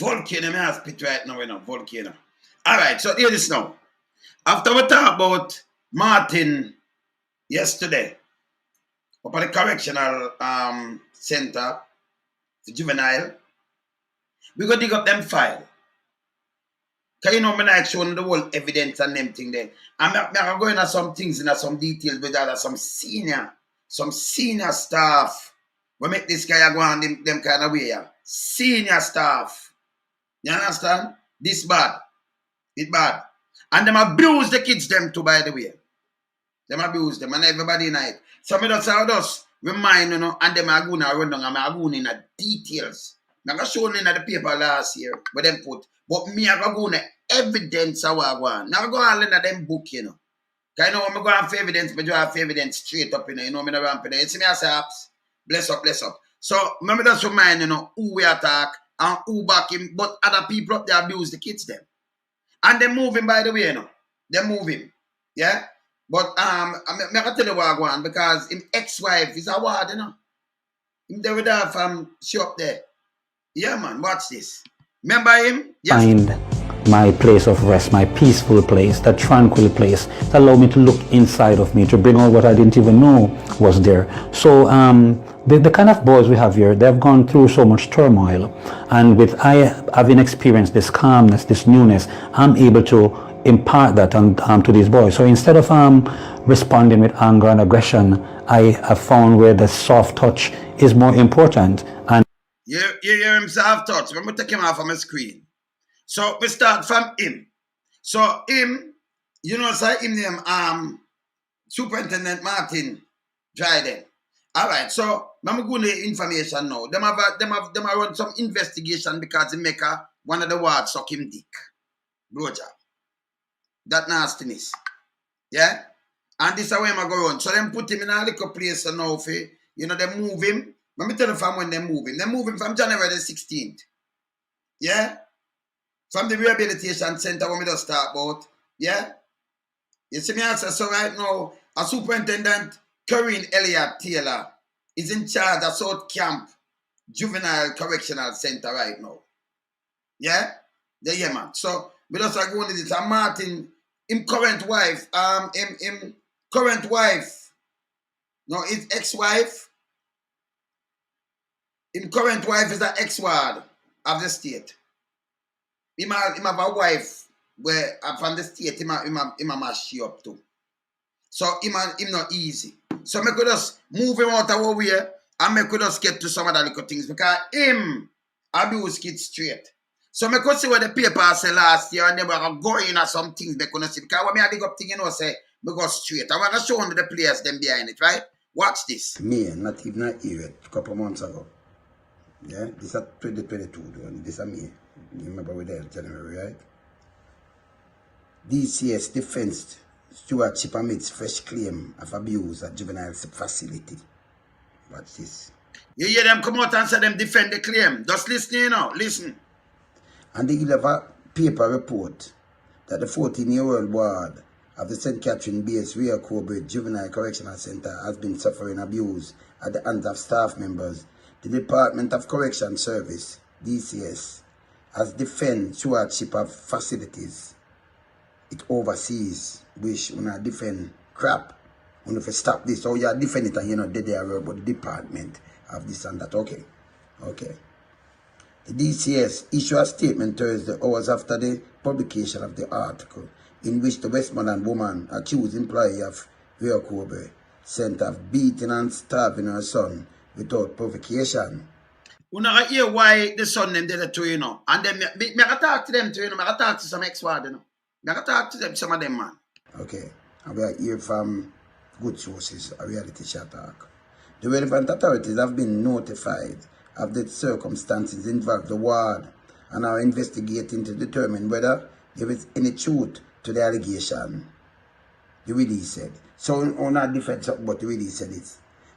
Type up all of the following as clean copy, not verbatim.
Volcano, I spit right now, volcano. Alright, so hear this now. After we talk about Martin yesterday, up at the correctional center, the juvenile, we go dig up them file. Because you know, I like showing the whole evidence and them thing there. I'm going into some things, into some details, but there are some senior staff. We make this guy go on them kind of way. Yeah. Senior staff. You understand? This bad. It bad. And them abuse the kids them too, by the way. Them abuse them and everybody in it. So me just remind, and them are going to run down and I'm going in the details. I'm going to show in the paper last year where them put. But me, I go in the evidence of what I want. Now I go all in them book, Because I know when I go have evidence, but you have evidence straight up, me the ramp in there. You see me as apps? Bless up. So, remember just remind, who we attack and who back him, but other people up there abuse the kids them. And they move him, by the way, They move him. Yeah? But I'm going to tell you what I want, because his ex-wife is a ward, Him they would have she up there. Yeah, man, watch this. Remember him? Yes. Find my place of rest, my peaceful place, that tranquil place that allowed me to look inside of me, to bring out what I didn't even know was there. So the kind of boys we have here, they've gone through so much turmoil, and with I having experienced this calmness, this newness, I'm able to impart that to these boys. So instead of responding with anger and aggression, I have found where the soft touch is more important. And you hear him soft touch. Let me take him off of my screen. So we start from him. So him, say him name Superintendent Martin Dryden. Alright, so I'm going to the information now. Them have run some investigation because they make one of the wards suck him dick. Blowjob. That nastiness. Yeah? And this is where I'm going on. So them put him in a little place now for, they move him. Let me tell you from when they move him. They move him from January the 16th. Yeah? From the rehabilitation center when we just start about. Yeah? You see me answer? So right now, a superintendent, Corinne Elliott Taylor, is in charge of South Camp Juvenile Correctional Center right now. Yeah? Yeah, man. So we just are going to this. And Martin, his current wife, his ex-wife. His current wife is an ex-ward of the state. He have a wife where from the state him mash she up too. So him not easy. So me could just move him out of our way and me could just get to some of the little things because him abuse kids straight. So me could see what the paper say last year and they were going at some things they couldn't see. Because when me I dig up thing, say me go straight. I want to show them the players them behind it, right? Watch this. Me, not even a year, a couple months ago. Yeah, this is 2022, this is me. You remember we there January, right? DCS Defense Stewardship amidst fresh claim of abuse at juvenile facility. Watch this. You hear them come out and say them defend the claim. Just listen, listen. And they give a paper report that the 14-year-old ward of the St. Catherine Base Rear Cobra Juvenile Correctional Center has been suffering abuse at the hands of staff members. The Department of Correction Service, DCS, has defend stewardship of facilities. It oversees, which when I defend crap, when if you stop this, or you defend it and they are about the department of this and that. Okay. The DCS issued a statement Thursday, hours after the publication of the article, in which the Westmoreland woman accused employee of Rio Cobra Center of beating and starving her son without provocation. You know, I hear why the son them did it to and then me talk to them too, I talk to some ex-ward, I talk to them, some of them, man. Okay, and we are here from good sources, a reality chat talk. The relevant authorities have been notified of the circumstances involved the ward and are investigating to determine whether there is any truth to the allegation. The release said. So on our defense, but the release said it.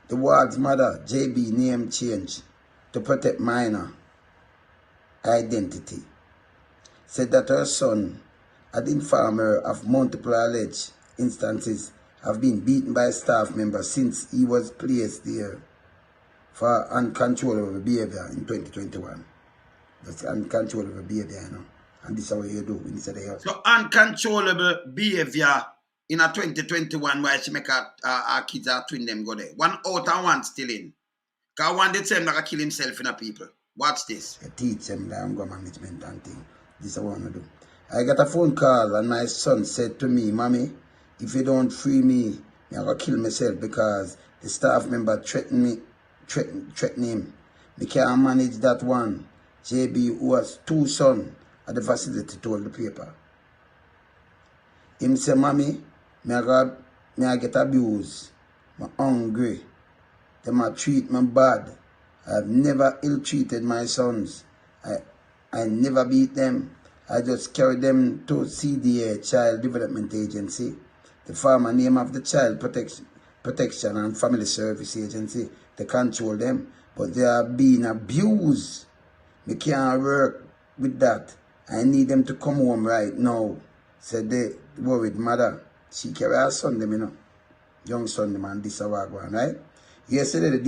The ward's mother, JB, name change to protect minor identity, said that her son had informed her of multiple alleged instances of being beaten by staff members since he was placed there for uncontrollable behavior in 2021. That's uncontrollable behavior, you know. And this is what you do inside the house. So uncontrollable behavior in a 2021 where she make her kids are twin them go there. One out and one still in. Because one day time like kill himself in a people. Watch this. I teach them the anger management and thing. This is what I want to do. I got a phone call and my son said to me, Mommy, if you don't free me, I'm going to kill myself because the staff member threatened him. Me can't manage that one. JB, who has 2 sons at the facility, told the paper. Him say, Mommy, I get abused. I'm hungry. They might treat me bad. I've never ill-treated my sons. I never beat them. I just carry them to CDA, Child Development Agency, the former name of the Child Protection and Family Service Agency. They control them, but they are being abused. We can't work with that. I need them to come home right now. Said the worried mother. She carry her son them, you know. Young son them and this one, right? Yesterday the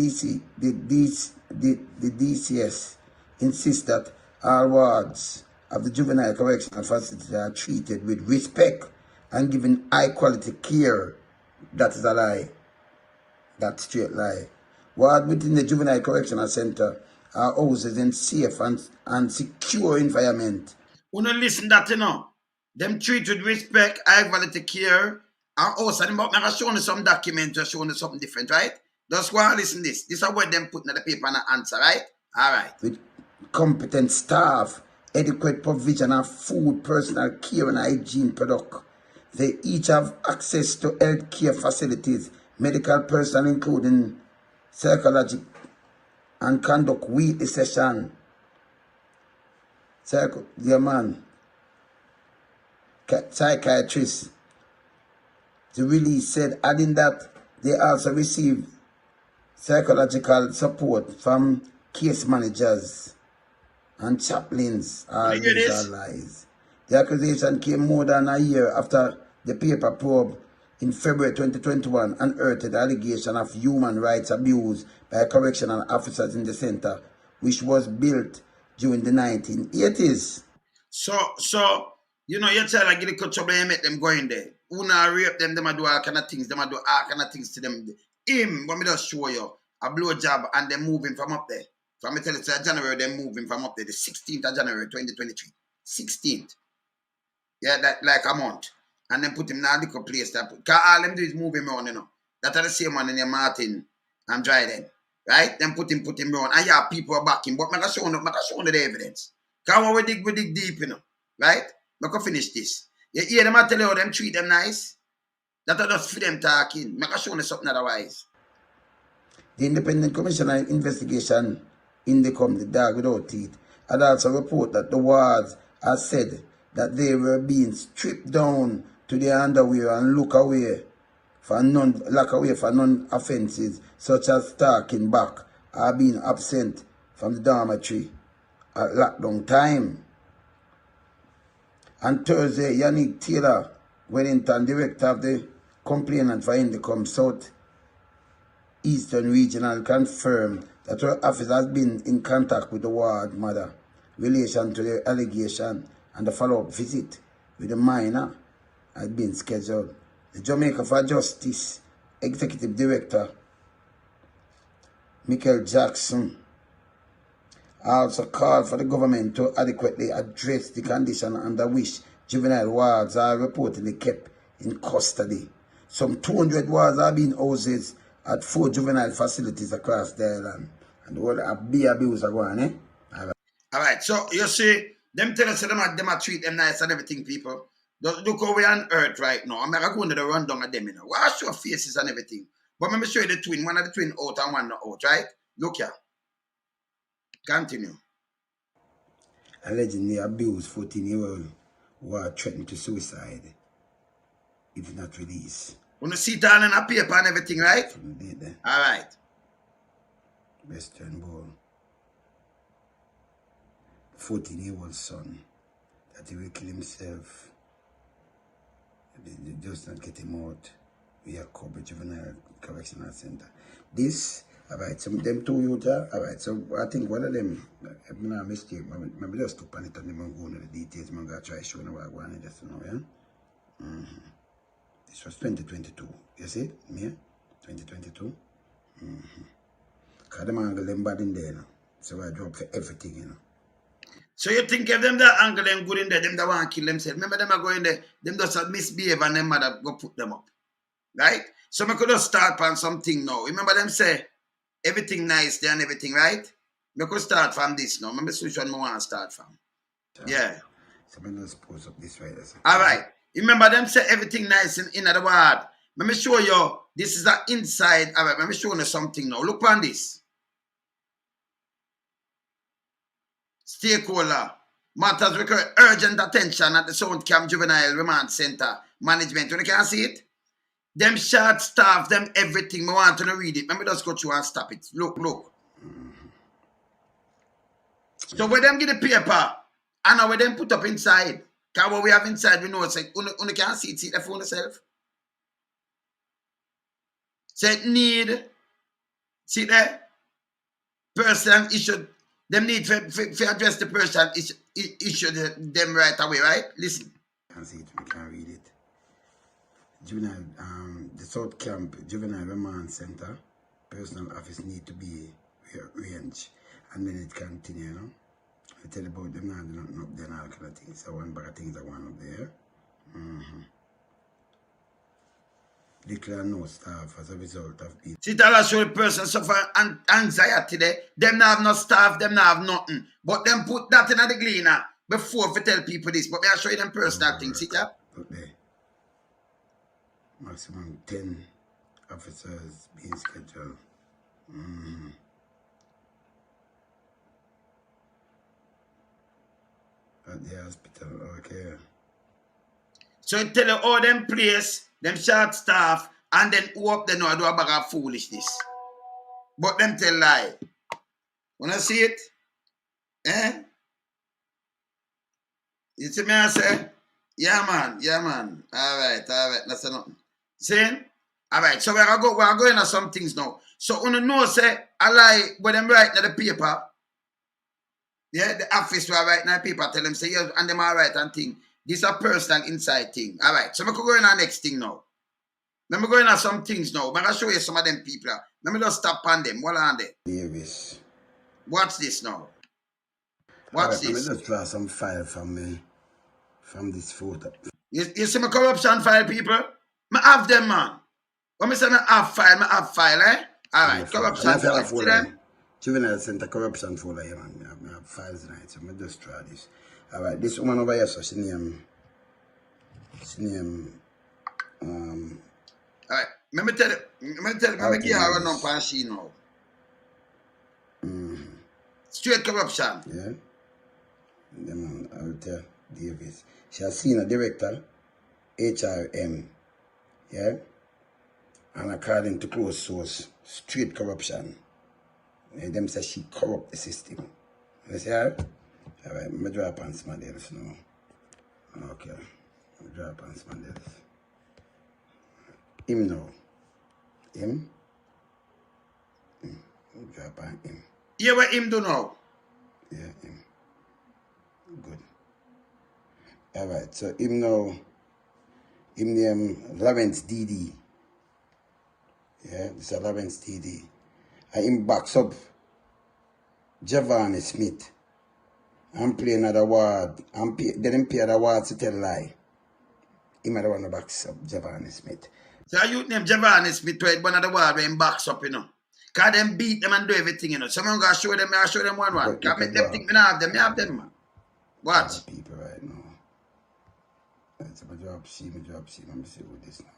DCS insists that all wards of the juvenile correctional facility are treated with respect and given high quality care. That is a lie. That's straight lie. Ward within the juvenile correctional center are houses in safe and secure environment. When you listen that, you know, them treat with respect, high quality care, and also them about showing you some document or showing you something different, right? Just go and listen this. This is what them put in the paper and answer, right? All right. With competent staff, adequate provision of food, personal care and hygiene product. They each have access to health care facilities, medical personnel including psychology, and conduct weekly session. Psychiatrist. The release said, adding that they also receive psychological support from case managers and chaplains. All these are lies. The accusation came more than a year after the paper probe in February 2021 unearthed the allegation of human rights abuse by correctional officers in the center, which was built during the 1980s. So you know, you tell like get the trouble and make them go in there. Who not rape them, them a do all kind of things, them a do all kind of things to them. Him, let me just show you a blow job and they moving from up there. From me tell you, January, they're moving from up there, the 16th of January 2023. 16th. Yeah, that like a month. And then put him in a little place. Because all them do is move him around, you know. That are the same one in your Martin and Dryden. Right? Then put him around. And yeah, people are backing. But I'm going to show you the evidence. Because when we dig deep, you know. Right? I'm going to finish this. You hear them, I tell you how them treat them nice. That are just for them talking. I'm going to show you something otherwise. The Independent Commissioner Investigation Indicom, the dog without teeth, had also reported that the wards had said that they were being stripped down to their underwear and lock away for non-offenses such as talking back or being absent from the dormitory at lockdown time. On Thursday, Yannick Taylor Wellington, director of the complainant for Indicom South Eastern Regional, confirmed that her office has been in contact with the ward mother in relation to the allegation, and the follow-up visit with the minor had been scheduled. The Jamaica for Justice Executive Director, Michael Jackson, also called for the government to adequately address the condition under which juvenile wards are reportedly kept in custody. Some 200 wards are being houses at 4 juvenile facilities across the island. And the whole abuse are going, eh? All right, so you see, them tell us them a treat them nice and everything, people. Just look how we on earth right now. I'm not going to the rundown of them, you know. Wash your faces and everything. But let me show you the twin. One of the twin out and one not out, right? Look here. Continue. Allegedly abused 14-year-old who are threatened to suicide if not released. Want to see it all in a paper and everything, right? From the day, All right. Western Bowl. 14-year-old son that he will kill himself. They just not get him out. We are Cobra Juvenile Correctional Center. This Alright, so them two youth, alright, so I think one of them, if I'm not mistaken, maybe just stop on it and then go into the details, I'm going to try showing what I want just to know, yeah? This was 2022, you see, me, 2022. Because them angle them bad in there, you know. So I drop for everything, you know. So you think if them that angle them good in there, them that want to kill themselves. Remember them are going there, them just misbehave and them mother go put them up. Right? So I could just start on something now. Remember them say everything nice there and everything, right? We could start from this now. Remember which one I want to start from. Yeah. So I'm just post up this right. Alright. Remember them say everything nice in the word. Let me show you. This is the inside. Alright, let me show you something now. Look on this. Stakeholder matters require urgent attention at the Sound Camp Juvenile Remand Center Management. You can see it? Them short staff, them everything. I want to read it. Let me just go through and stop it. Look. So when them get the paper, and now when them put up inside, because what we have inside, we know it's like, you can't see it, see the phone itself. So it need, see there, person issued, them need to address the person issued them right away, right? Listen. I can see it, we can read it. Juvenile, the South Camp Juvenile Remand Center, personal office need to be arranged. And then it continue, you know. I tell you about them now, they're not up there and all kind of things. So one bag of things are one up there. Declare no staff as a result of being. See, that show the person suffer anxiety there. Them not have no staff, them not have nothing. But them put that in the gleaner before to tell people this. But I show you them personal things, see that? Look there. Maximum 10 officers being scheduled. At the hospital, okay. So it tell you all them place, them short staff, and then who up they know I do a bag of foolishness. But them tell lie. Wanna see it? Eh? You see me I say? Yeah man. Alright, that's enough. See? Alright, so we're going into some things now. So you know say I lie when them write in the paper. Yeah, the office where I write in the paper tell them say yes, and them all right and thing. This is a personal inside thing. Alright, so we could go in the next thing now. Let me go into some things now. I'm going to show you some of them people. Let me just stop on them. What are they? Davis. Watch this now. Watch this. Let me just draw some file from this photo. You see my corruption file, people? I have them, man. When I say I have file, eh? Alright, corruption file. See them? Juvenile Center corruption folder here, man. I have files tonight, so let me just try this. Alright, this woman over here, so she name alright, let me tell you, give her a number and she know. Straight corruption. Yeah. Yeah, man, Alter Davis. She has seen a director, HRM. Yeah. And according to close source, straight corruption. And them say she corrupt the system. You see her? Alright, I'm draw upon some else now. Okay. I'm draw upon some else. Him now. Him? Draw upon him. Yeah, what him do now? Yeah, him. Good. Alright, so him now, him name Lawrence DD. Yeah, this is Lawrence DD. And him backs up Javani Smith. I'm playing another award. They didn't pay the award to tell lie. Him are the one who backs up Javani Smith. So you name Javani Smith, right? One of the award where him backs up, you know. Because them beat them and do everything, you know. So I'm going to show them, I show them one. Because make them think me not have them, man. What? People right now. It's my job, see. Let me see with this now.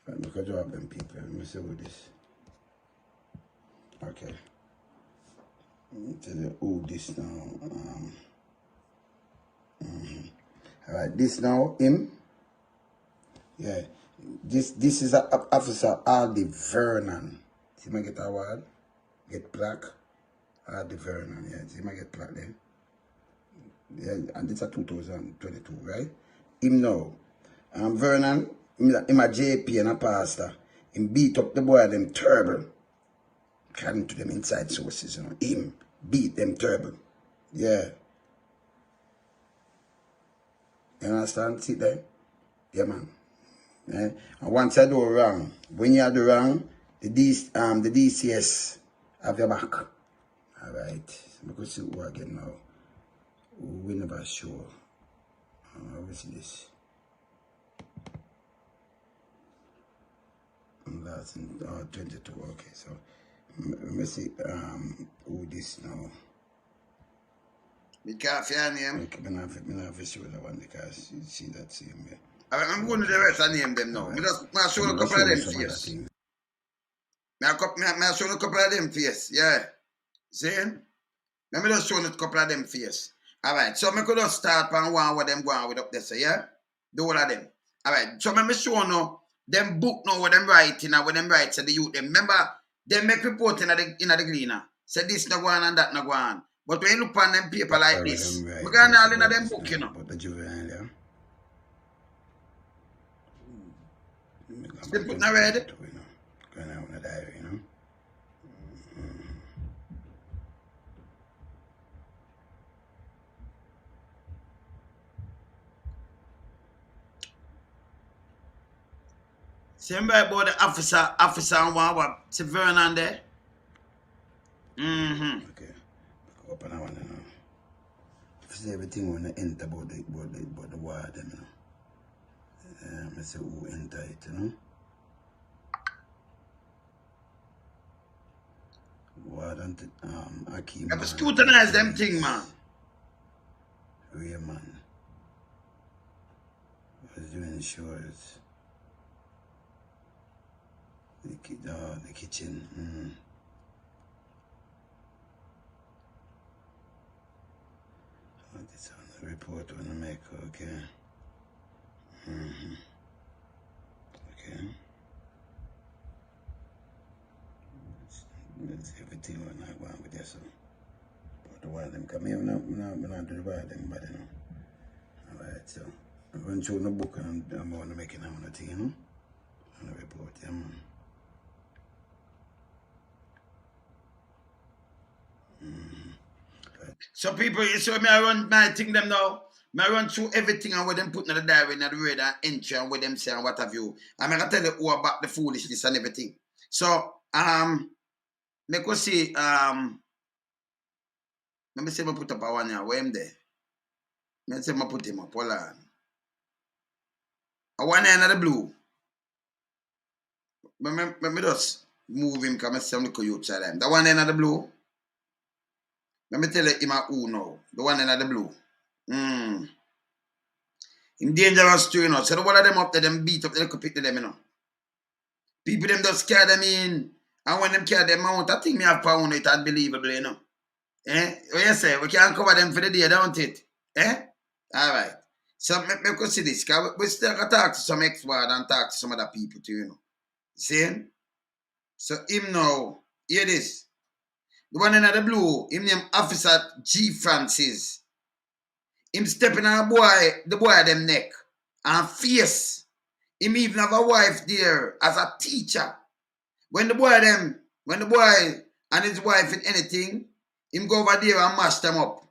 Right, make a job them people. Let me see with this. Okay. Let me tell you who this now. Alright, this now, him. Yeah. This is a Officer Aldi Vernon. See me get award? Get plaque. Aldi Vernon, yeah. See me get plaque there. Yeah, and this is 2022, right? Him now. Vernon, him a JP and a pastor. Him beat up the boy them terrible. According to them inside sources, you know. Him beat them terrible. Yeah. You understand? See there? Yeah, man. Yeah. And once I do wrong, when you do wrong, the DCS have your back. Alright. Because see who again now. We never sure. What's this? That's in 22. Okay, so let me see who this now. You can't find name. Okay, I'm not sure that one because you see that same way. I'm going to the rest and name them now. Right. I show a couple of them face. I show a couple of them face. Yeah. See? Let me just show a couple of them face. Alright, so I could just start on one with them going with up there, so yeah? The whole of them. Alright, so let me show now them book now with them writing and with them write to the youth. Them. Remember, they make reporting in the Gleaner. Say this no go on and that no go on. But when you look on them paper like this, we're going to all in them book, you know. But the juvenile, yeah. Still putting a red? Going out in the diary, you know. Same way about the officer and what Severin and there. Okay. Up and I want to know. If you say everything when I enter about the war, them, you know. I say who enter it, you know. War don't Akeem. You have to scrutinize them thing, man. Raymond was doing shorts. The kitchen. Oh, this on the report when I make, okay. Okay. It's everything when I go on with this. But the one them come here, we're not do the one them, but you know. Alright, so I'm going to show the book and I'm going to make it on the thing, you know. On the report, yeah, man. So people, you see me I run my thing them now. I run through everything and what them put in the diary and the read and entry and what them say and what have you. I'm gonna tell you all about the foolishness and everything. So me go see let me say I put up a one here. Where am there? Let me say I put him up. Hold on. A one here in the blue. Let me just move him because I see him look you outside him. The one here in the blue. Let me tell you him a who now. The one in the blue. Him dangerous too, you know. So the one of them up there, them beat up, they could pick them, you know. People them just carry them in. And when them carry them out, I think me have pound it unbelievable, you know. What you say? We can't cover them for the day, don't it? Alright. So me could see this. Cause we still got to talk to some ex-ward and talk to some other people too, you know. See? So him now, hear this. The one in the blue, him name Officer G. Francis. Him stepping on the boy them neck and face. Him even have a wife there as a teacher. When the boy and his wife in anything, him go over there and mash them up.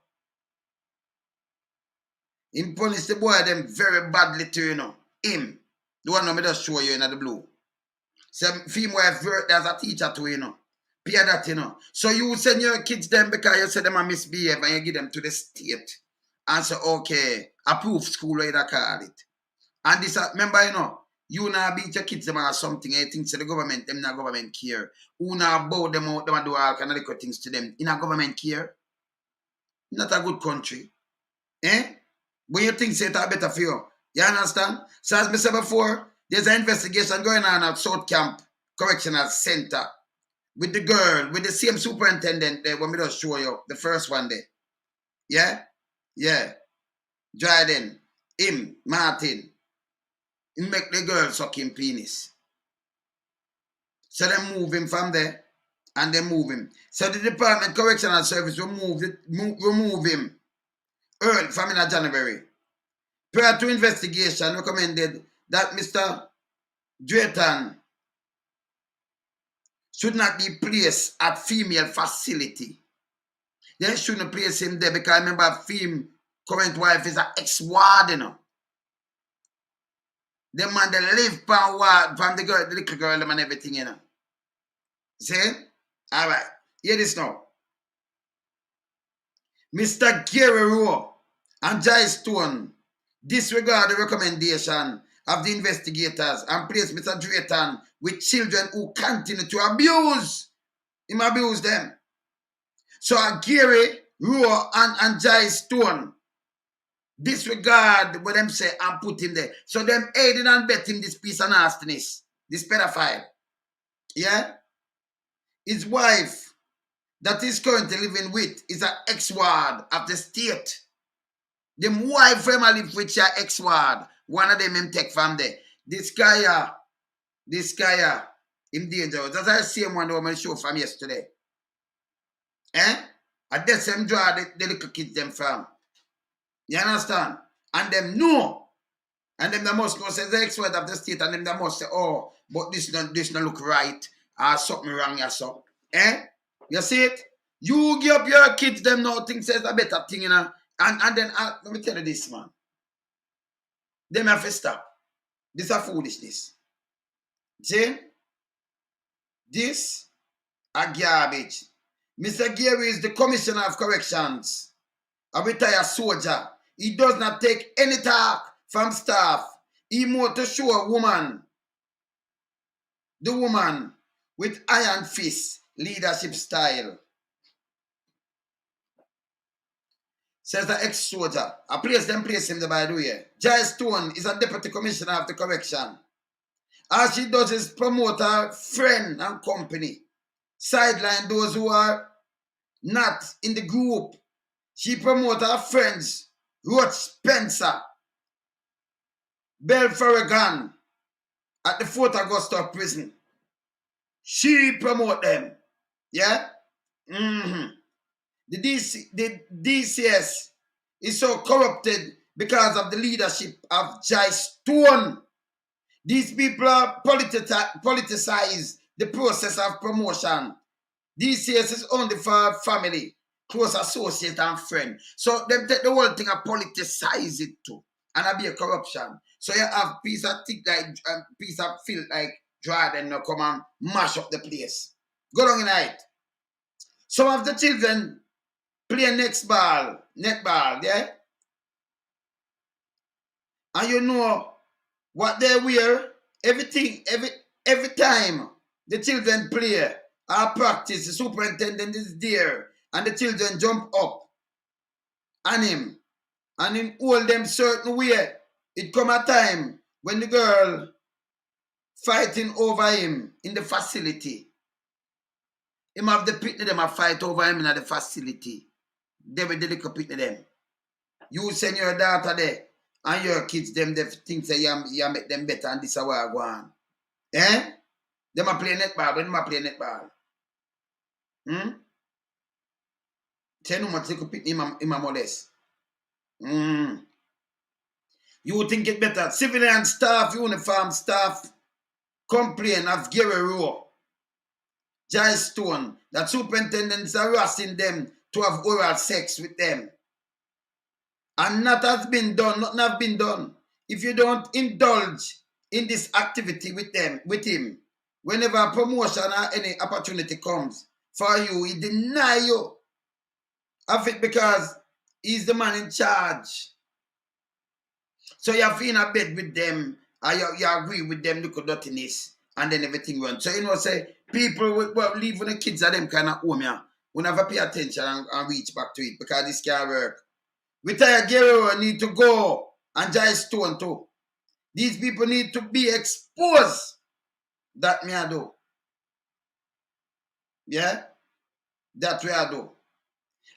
Him punish the boy them very badly too, you know. Him. The one that me just show you in the blue. So female wife work as a teacher too, you know. Pay that, you know. So you send your kids them because you say them a misbehave and you give them to the state. And say, okay, approved school, what you call it. And this, remember, you know, you now beat your kids them or something, you think so the government, them not government care. Who now bow them out, them do all kind of little things to them. In a government care. Not a good country. When you think say it's better for you. You understand? So as I said before, there's an investigation going on at South Camp Correctional Center. With the girl, with the same superintendent there, when we just show you, the first one there. Yeah? Yeah. Dryden, him, Martin, he make the girl suck him penis. So they move him from there, and they move him. So the Department Correctional Service remove him early from in January. Prior to investigation, recommended that Mr. Drayton should not be placed at female facility. They shouldn't place him there because remember, current wife is an ex-ward, you know. The man they live from ward, from the girl, the little girl, and everything, you know. See? All right. Hear this now. Mr. Gary Rowe and Jai Stone disregard the recommendation of the investigators and place Mr. Drayton with children who continue to abuse. Him abuse them. So Gary Rowe and Jai Stone disregard what them say and put him there. So them aiding and betting this piece of nastiness, this pedophile. Yeah? His wife that he's currently living with is an ex-ward of the state. Them wife from live with your ex-ward. One of them him take from there. This guy, him dangerous. That's the same one that I show from yesterday. Eh? And that's them draw the little kids them from. You understand? And them know. And them that must know, says the ex-ward of the state, and them that must say, oh, but this don't look right. Or something wrong or so. Eh? You see it? You give up your kids, them now think says a better thing, you know. And then, let me tell you this, man. Them have to stop. This is foolishness. See? This a garbage. Mr. Gary is the Commissioner of Corrections, a retired soldier. He does not take any talk from staff. He more to show a woman, the woman with iron fist leadership style. Says the ex-soldier. I place him there by the way. Jai Stone is a deputy commissioner of the correction. All she does is promote her friend and company. Sideline those who are not in the group. She promotes her friends. Roach Spencer, Bell Farragon at the Fort Augusta prison. She promote them. Yeah? The DCS is so corrupted because of the leadership of Jai Stone. These people are politicize the process of promotion. DCS is only for family, close associate and friend. So them take the whole thing and politicize it too. And it be a corruption. So you have piece of thick like piece of filth like Jordan now come and mash up the place. Go down in night. Some of the children play netball, yeah? And you know what they wear, everything, every time the children play or practice, the superintendent is there and the children jump up on him and him hold them certain way. It come a time when the girl fighting over him in the facility. Him have the picnic them a fight over him in the facility. They will dedicate picnic them. You send your daughter there and your kids them they think say you make them better and this is where I go on. Eh? Them a play netball, when them a play netball. Say no much they could pick him a molest. You think it better. Civilian staff, uniform staff complain of Gary Rowe, Jai Stone, that superintendents are harassing them to have oral sex with them. And nothing has been done. If you don't indulge in this activity with him, whenever a promotion or any opportunity comes for you, he deny you of it because he's the man in charge. So you have in a bed with them, and you agree with them, look at dirtiness, and then everything runs. So you know, say people will leave when the kids are them kind of home, yeah. We never pay attention and reach back to it because this can't work. Retired Gero need to go and Jai Stone too. These people need to be exposed. That me I do. Yeah? That way I do.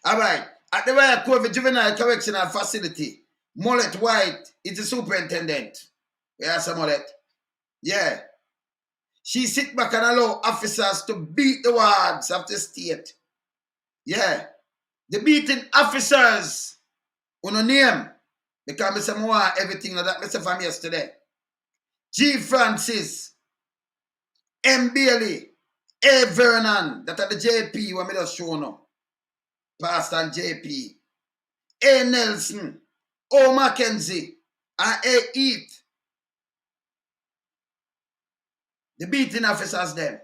Alright. At the Royal COVID Juvenile Correctional Facility, Mullet White is the superintendent. Yeah, some Mullet. Yeah. She sit back and allow officers to beat the wards of the state. Yeah. The beating officers on a name. Because I want everything like that I said from yesterday. G. Francis, M. Bailey, A. Vernon, that are the JP when me just show now. Pastor and JP. A. Nelson, O. Mackenzie, and A. Heath. The beating officers them.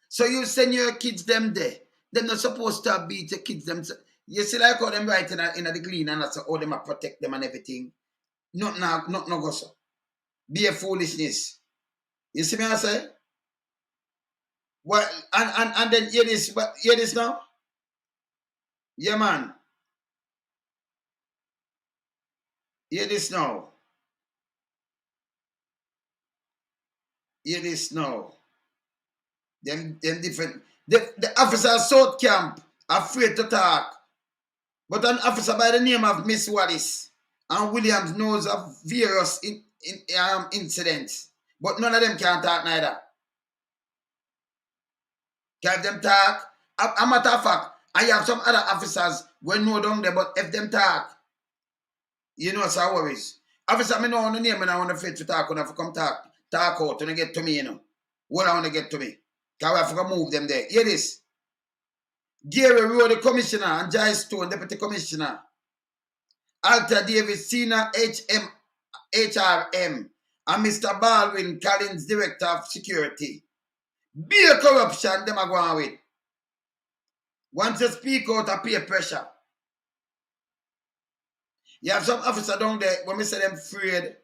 So you send your kids them there. They're not supposed to beat your kids them. You see like how them writing in the clean and that's how them protect them and everything. Not no go so. Be a foolishness. You see me I say? Well, and then hear this now? Yeah man. Hear this now. Hear this now. Them different. The officer South Camp afraid to talk. But an officer by the name of Miss Wallace and Williams knows of various incidents. But none of them can talk neither. Can them talk? A matter of fact, I have some other officers when no down there, but if them talk, you know, so worries. Officer, me know on the name and I want to fit to talk when I come talk out when I get to me, you know. What I want to get to me. Because I have to move them there. Hear this. Gary Rowe, the commissioner, and Jai Stone, deputy commissioner. Alta Davis, senior HRM, and Mr. Baldwin Collins, director of security. Be a corruption, them are going with. Once you speak out, appear pressure. You have some officer down there, when we say them afraid,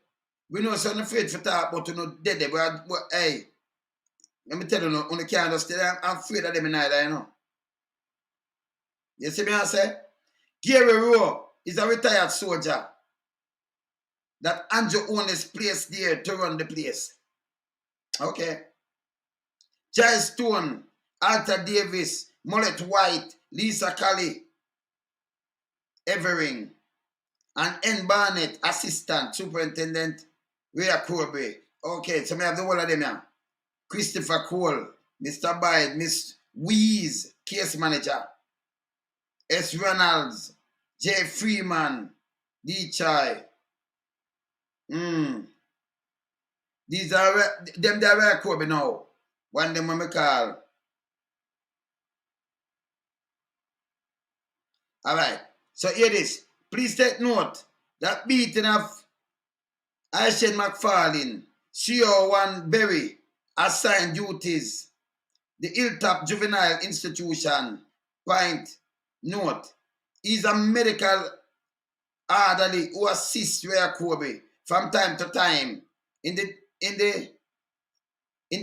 we know some afraid for talk, but you know, dead there. But hey, let me tell you, on the can't just stay, I'm afraid of them in either, you know. You see me I say? Gary Rowe is a retired soldier that Andrew owned his place there to run the place. Okay. Jai Stone, Alta Davis, Mullet White, Lisa Kelly, Evering, and N. Barnett, assistant superintendent, Rhea Corby. Okay, so I have the whole of them here. Christopher Cole, Mr. Bide, Miss Weeze, case manager, S. Reynolds, J. Freeman, D. Chai. These are them that Rhea Corby now. One them when we call. Alright. So here this. Please take note that beating of Aisha McFarlane, CO1 Berry, assigned duties. The Hilltop Juvenile Institution. Point note. Is a medical orderly who assists Rhea Corby from time to time in the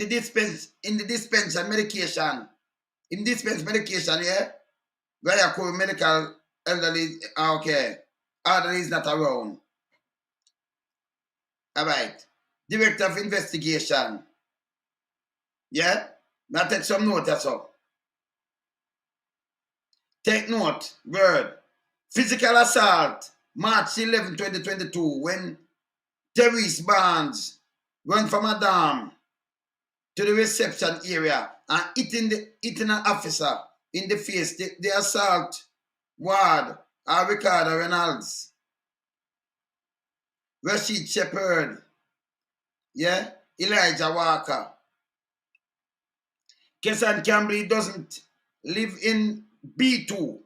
dispense medication. In dispense medication, yeah? Rhea Corby medical elderly, okay. Elderly is not around. Alright. Director of investigation. Yeah? Now take some note, that's all. Take note, word. Physical assault, March 11, 2022, when Therese Barnes run from a dam to the reception area and hitting an officer in the face. The assault ward are Ricardo Reynolds, Rashid Shepard, yeah, Elijah Walker. Kesan Campbell doesn't live in B2.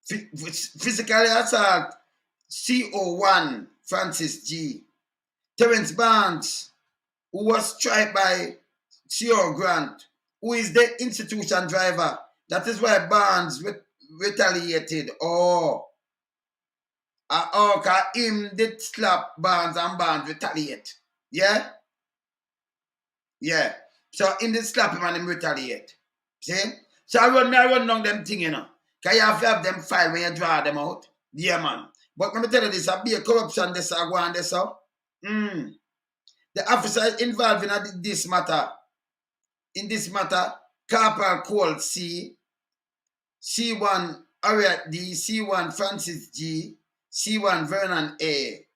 Physically assault, CO1, Francis G. Terence Barnes, who was tried by CO Grant, who is the institution driver. That is why Barnes retaliated. Cause him did slap Barnes and Barnes retaliate. Yeah? Yeah. So him did slap him and him retaliate. See? So I run down them thing, you know. Cause you have to have them file when you draw them out. Yeah, man. But let me tell you this, I'll be a corruption this or go on this so. The officer involved in this matter. In this matter, Corporal Cole C, C1 Harriet D, C1 Francis G, C1 Vernon A.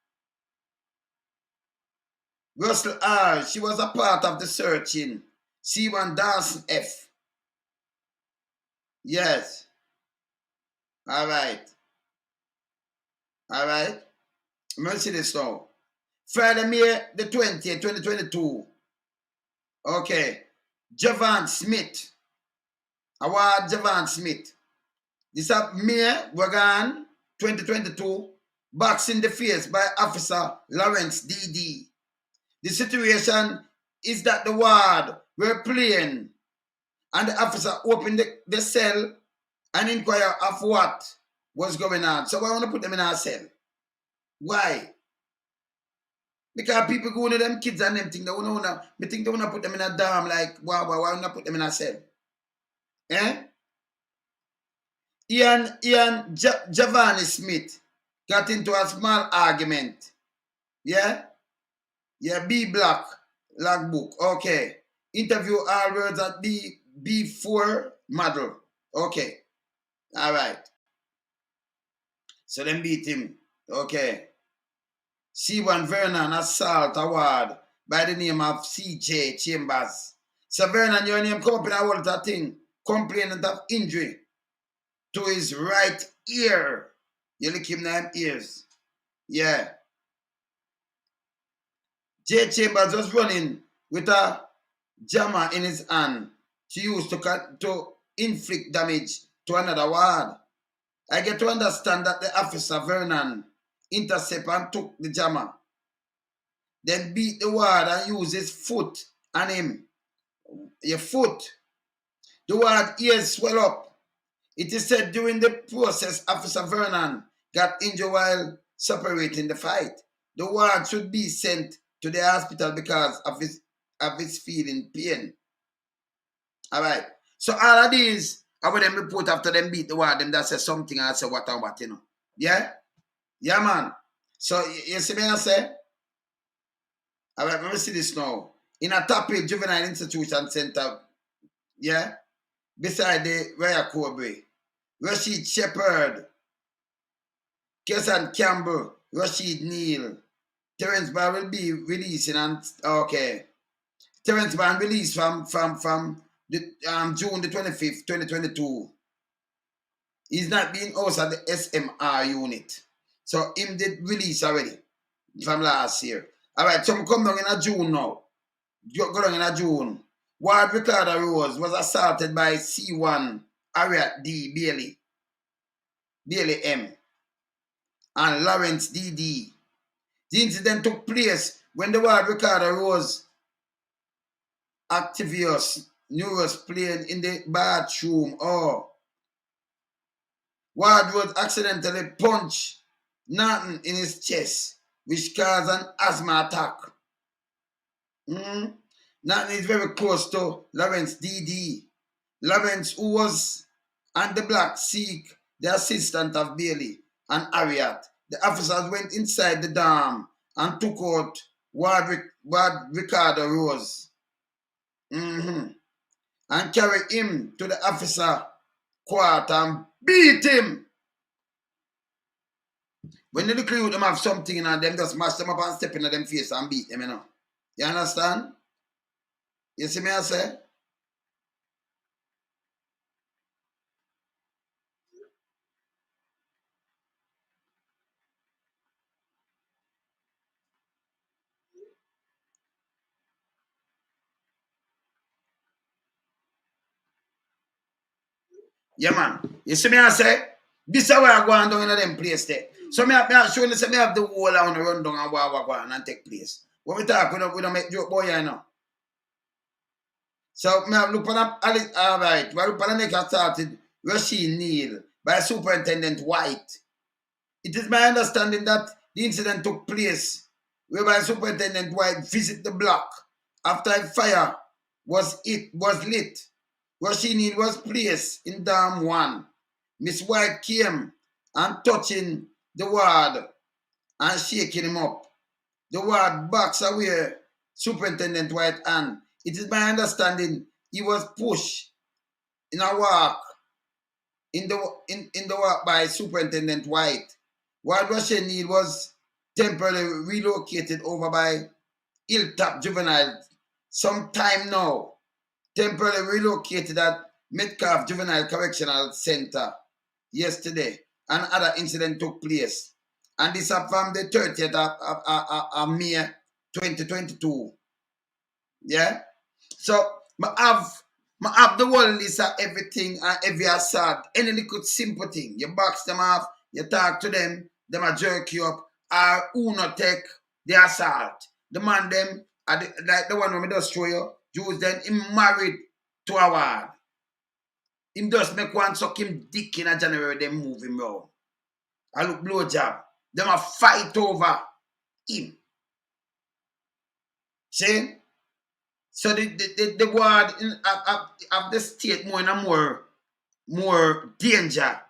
Russell R, she was a part of the searching. C1 Dawson F. Yes. Alright. Alright. I'm going to see this now. Friday, May the 20th, 2022. Okay. Javon Smith. Award Javon Smith. This is May Wagan 2022. Box in the face by Officer Lawrence D.D. The situation is that the ward were playing and the officer opened the cell and inquire of what was going on. So I want to put them in our cell. Why? Because people go to them kids and them think they wanna put them in a dorm like why wanna put them in a cell? Eh? Javon Smith got into a small argument. Yeah? Yeah, B block logbook. Okay. Interview all words at B4 model. Okay. All right. So them beat him. Okay. C1 Vernon assault award by the name of CJ Chambers. So Vernon, your name come up in a whole that thing. Complainant of injury to his right ear. You look him name ears. Yeah. J Chambers was running with a jammer in his hand to use to inflict damage to another ward. I get to understand that the officer Vernon intercept and took the jammer, then beat the ward and use his foot on him. Your foot. The ward ears swell up. It is said during the process, Officer Vernon got injured while separating the fight. The ward should be sent to the hospital because of his feeling pain. All right. So all of these, I will them report after them beat the ward, them that says something and I say what and what, you know. Yeah? Yeah, man. So you see me I say? All right, let me see this now. In a Tappy Juvenile Institution Center, yeah, beside the Raya Kobe, Rashid Shepherd, Kesan Campbell, Rashid Neal, Terence Band will be releasing and okay. Terence Band released from the, June the 25th, 2022. He's not being hosted at the SMR unit. So him did release already from last year. Alright, so we come down in a June now. Go down in a June. Ward Ricardo Rose was assaulted by C1 Harriet D. Bailey M. and Lawrence D.D. The incident took place when the Ward Ricardo Rose Activius Neuros playing in the bathroom. Ward Rose accidentally punched Norton in his chest, which caused an asthma attack. Norton is very close to Lawrence D.D. Lawrence, who was on the block, seek the assistance of Bailey and Harriet. The officers went inside the dorm and took out Ward Ricardo Rose and carried him to the officer quarter and beat him. When they declare them have something in them, just mash them up and step in them face and beat them, you know. You understand? You see me I say? Yeah, man. You see me I say? This is where I go on down in them place there. So me have show you say me have the whole I want to run down and go on and take place. What we talk, we don't make joke boy, you know. So me have look on all right. We look on the next started Rashid Neal by Superintendent White. It is my understanding that the incident took place whereby Superintendent White visited the block after a fire was lit. Rashid Neal was placed in Dorm 1. Miss White came and touching the ward and shaking him up. The ward backs away Superintendent White and it is my understanding he was pushed in a walk in the walk by Superintendent White. While Rashid Neal was temporarily relocated over by Hilltop Juvenile some time now. Temporarily relocated at Metcalf Juvenile Correctional Center yesterday. Another incident took place. And this is from the 30th of May 2022. Yeah? So I have the whole list of everything and every assault. Any little simple thing. You box them off, you talk to them a jerk you up, or who not take the assault. The man them, like the one when me just show you, Jews then him married to a ward. Him just make one suck him dick in a January, then move him round. I look blow job. Them a fight over him. See? So the word of the state more and more danger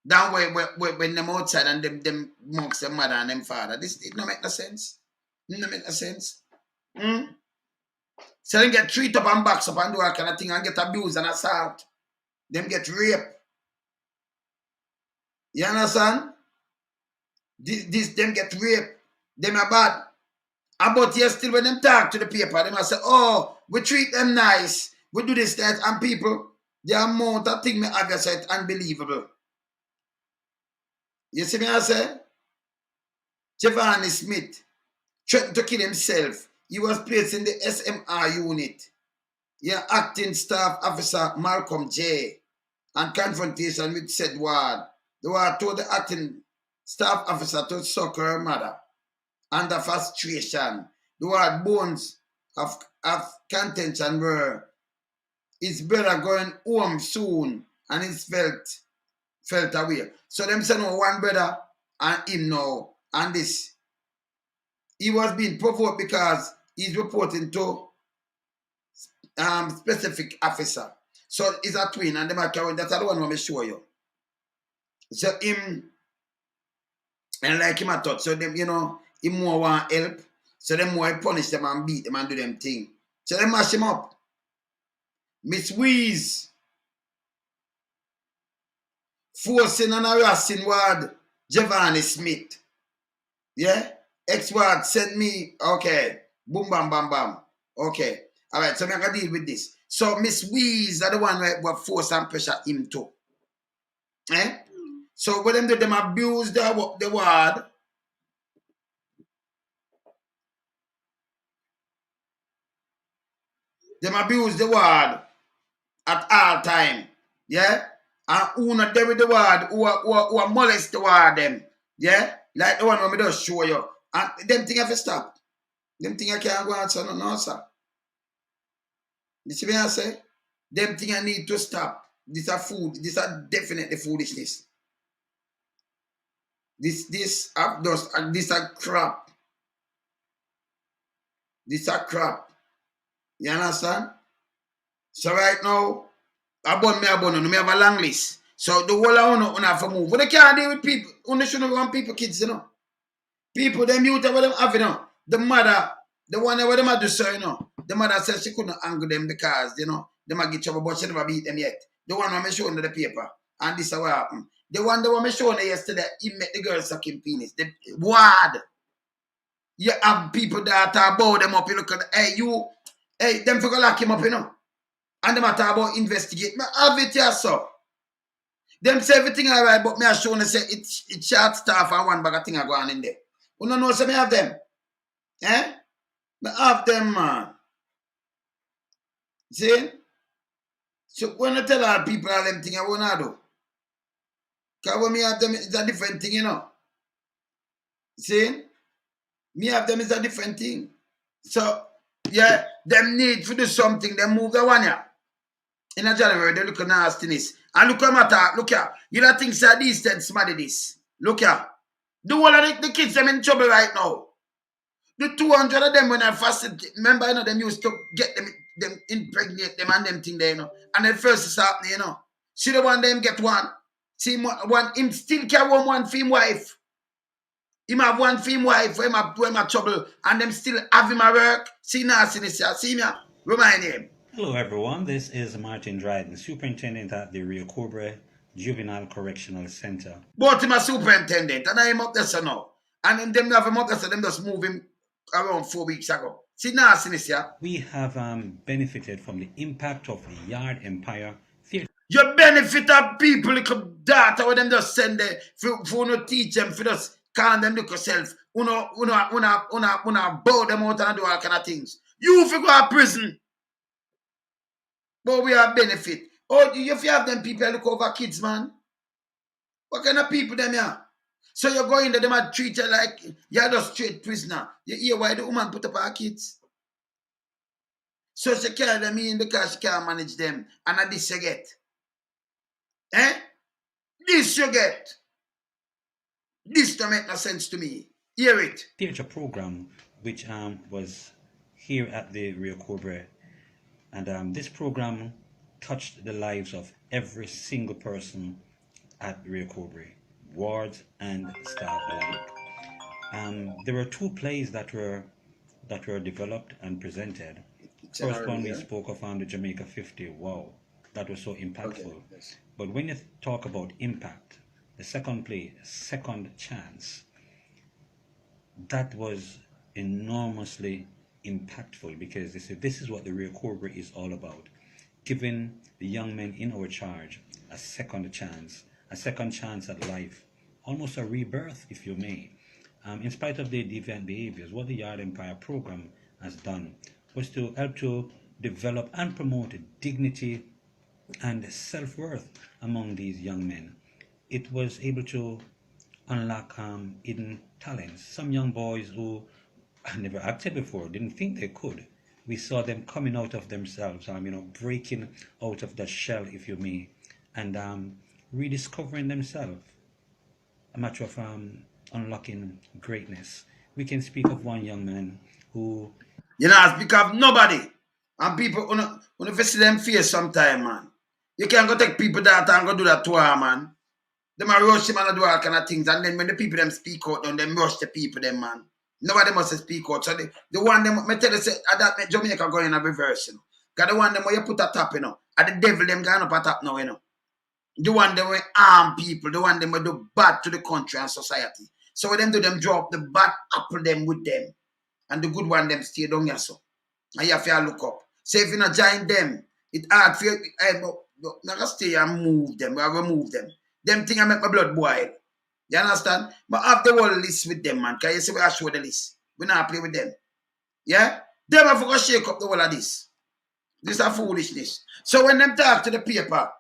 than when them outside and them monks them mother and them father. This it don't make no sense. It don't make no sense. So them get treated up and box up and do all kind of thing and get abused and assault. Them get raped. You understand? This them get raped. Them are bad. But yes, still when them talk to the paper, they must say, oh, we treat them nice. We do this, that, and people, the amount of things me have is unbelievable. You see me I say? Giovanni Smith threatened to kill himself. He was placed in the SMR unit. Yeah, acting staff officer Malcolm J. and confrontation with said ward. The ward told the acting staff officer to succor her mother. Under frustration, the word bones of contention were his brother going home soon and he's felt away. So them say no one brother and him now and this. He was being provoked because he's reporting to specific officer. So he's a twin and them are carrying that's the one I show you. So him and like him I thought. So them, you know, he more want help. So them more punish them and beat them and do them thing. So them mash him up. Miss Weeze forcing and harassing ward Giovanni Smith. Yeah? Ex-ward sent me, okay. Boom, bam, bam, bam. Okay. Alright, so I'm going to deal with this. So Miss Weeze are the one who force and pressure him too. Eh? So what them do, them abuse the ward. Them abuse the word at all time. Yeah? And who not there with the word, who molest the word them. Yeah? Like the one when we just show you. And them thing have to stop. Them thing I can't go on, so no, sir. You see what I say? Them thing I need to stop. These are food. These are definitely foolishness. This are crap. This are crap. You understand? So right now, I have a long list. So the whole of you have to move. But they can't deal with people. You shouldn't want people, kids, you know. People, them youth, what them have, you know. The mother, the one where them have do so, you know. The mother said she couldn't anger them because, you know, they might get trouble, but she never beat them yet. The one where I showed the paper. And this is what happened. The one that I showed yesterday, he met the girl sucking penis. The word. You have people that are about them up, you look at, hey, them for lock him up, you know. And them talk about investigate. Me have it here, so. Them say everything alright, but me I show them say it's short staff and one bag of thing are going in there. You don't know, so me have them. Eh? Me have them, man. See? So when I tell all people all them things, I want to do. Because when me have them, it's a different thing, you know. See? Me have them is a different thing. So, yeah, them need to do something, they move the one here. In a January, they look at nastiness. And look at my talk, look here. You don't think so these ten smarty this. Look here. The whole of the kids them in trouble right now. The 200 of them when I fasted, remember, you know, them used to get them impregnate them and them thing there, you know. And then first it's happening, you know. See the one them get one. See one, him still carry one film wife. Him have one film wife where him have trouble and them still have him a work. See nastiness here. See me? Remind him. Hello, everyone. This is Martin Dryden, Superintendent at the Rio Cobre Juvenile Correctional Center. But him a superintendent, and I am up there so now. And them have him up there, so them just move him around 4 weeks ago. See nastiness here. We have benefited from the impact of the Yard Empire Theatre. You benefit of people, little data, where them just send there, for no teach them, for just call them look yourself. Una bow them out and do all kind of things. You figure out prison. but we have benefit. Oh, if you have them people look over kids, man. What kind of people them here? So you go in there, them and treat you like you're just straight prisoner. You hear why the woman put up her kids? So she carry them in because she can't manage them. And this you get. Eh? This you get. This don't make no sense to me. Hear it. Theatre program which was here at the Rio Cobre, and this program touched the lives of every single person at Rio Cobre, wards and staff alike. There were two plays that were developed and presented. First one we spoke of on the Jamaica 50. Wow, that was so impactful. Okay, yes. But when you talk about impact, the second play, Second Chance, that was enormously impactful because this is what the Rio Cobra is all about. Giving the young men in our charge a second chance at life, almost a rebirth, if you may. In spite of their deviant behaviors, what the Yard Empire program has done was to help to develop and promote dignity and self-worth among these young men. It was able to unlock hidden talents. Some young boys who had never acted before, didn't think they could. We saw them coming out of themselves, breaking out of that shell, if you may, and rediscovering themselves. A matter of unlocking greatness. We can speak of one young man who, Speak of nobody. And people, when you see them face sometime, man. You can't go take people that and go do that to her, man. Them a rush him and do all kind of things. And then when the people them speak out, then them rush the people them, man. Nobody must speak out. So the one them, me tell you, say, that make Jamaica go in a reverse, Because the one them where you put a top, and the devil them going up a top now, The one them will harm people, the one them will do bad to the country and society. So when them do them drop the bad apple them with them. And the good one them stay down here so. And you have to look up. So if you not join them, it hard for you. Not stay and move them. We have remove them. Them thing I make my blood boil. You understand? But have the whole list with them, man. Can you see where I show the list? We not play with them. Yeah? Them have to shake up the whole of this. This is foolishness. So when them talk to the paper,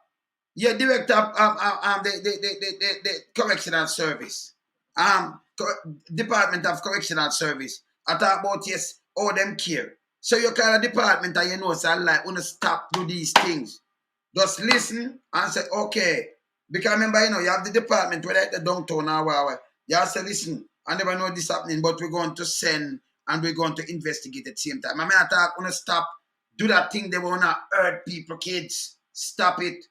your director of the correctional service, Department of Correctional Service, I talk about yes, all them care. So you call a department and you know, so I like, want to stop do these things. Just listen and say, okay. Because remember, you have the department where the downtown now, you have to listen. I never know this happening, but we're going to send and we're going to investigate at the same time. I mean, I talk, want to stop, do that thing they want to hurt people, kids. Stop it.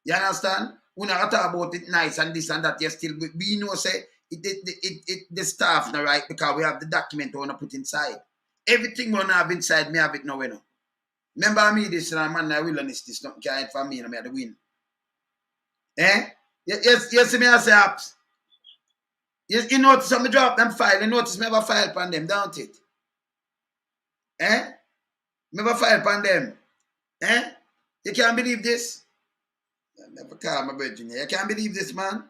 You understand? We not talk about it nice and this and that. You still, we know, say, the staff now, right? Because we have the document we want to put inside. Everything we want to have inside, me have it now, Remember me, this man, I will honest, this not can't for me, I have to win. Eh? Yes, me I say apps. You notice me drop them file, you notice me have a file upon them, don't it? Eh? Me have a file upon them. Eh? You can't believe this? I never call my virgin. You can't believe this, man?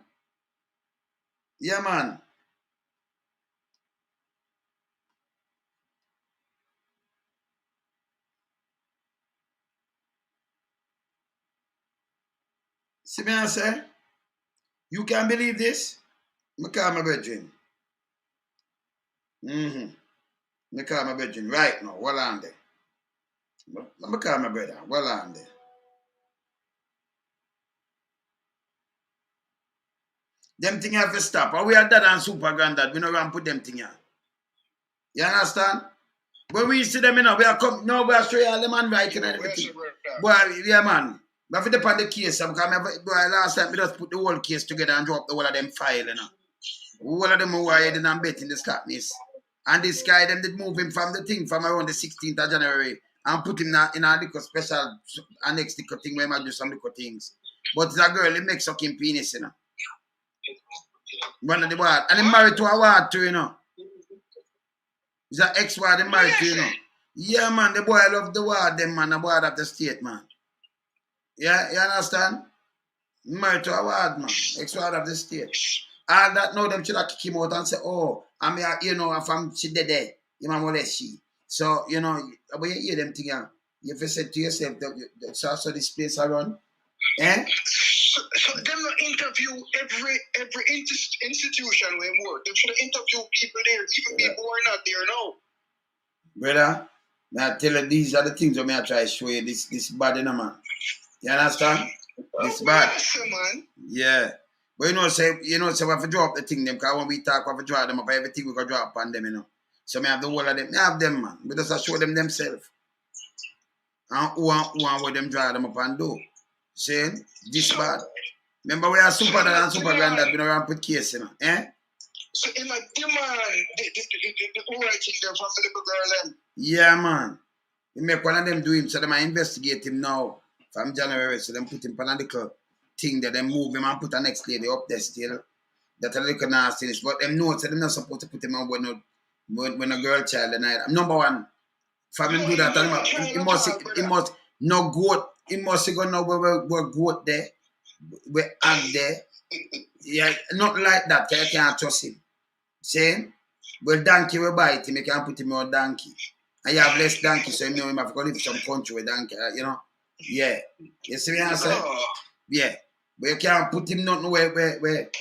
Yeah, man. See me I say? You can't believe this? I call my virgin. I call my virgin right now. Well on there. I call my brother. Well on there. Them thing have to stop. Or we are dad and super granddad. We don't want to put them thing here. You understand? But we see them, we are come now, we are showing all the man right and everything. Boy, yeah, man. But if you depend the case, because last time we just put the whole case together and drop the whole of them file, All of them who are heading and betting the slackness. And this guy, them did move him from the thing from around the 16th of January and put him in a little special annex little thing where I do some little things. But it's a girl, he makes sucking penis, One of the ward. And he married to a ward too, He's an ex-ward, he married to, Yeah, man, the boy love the ward, them, man, the ward of the state, man. Yeah, you understand? Married to a ward, man, ex-ward of the state. And that now them should have kick him out and say, oh, I'm here, if I'm she dead there, you man molest she. So, but you hear them thing, You have to say to yourself that so this place I run. Eh? So them not interview every institution we work. Them should interview people there, even people who are not there now. Brother, now tell you these are the things that I try to show you this bad, man. You understand? This bad. Yes, man. Yeah. But we have to drop the thing them, because when we talk, we have to drop them up, everything we can drop on them, So I have the whole of them. I have them, man. We just show them themselves. And who and what them draw them up and do. Saying this bad. Remember we are super dad and super granddad been around put case, Eh? So in a demand the whole thing them from the little girl them. Yeah, man. We make one of them do him, so they might investigate him now from January. So them put him on a little thing that they move him and put the next lady up there still. That a little nastiness. But them know so they're not supposed to put him on when a girl child and I number one. For him do that, he must no goat. He must go now where goat there. We act there. Yeah, not like that, because you can't trust him. See? Well, donkey will bite him, you can't put him on donkey. And you have less donkey, so you know him have to go live some country with donkey, Yeah. You see what I'm saying? Yeah. But you can't put him nothing where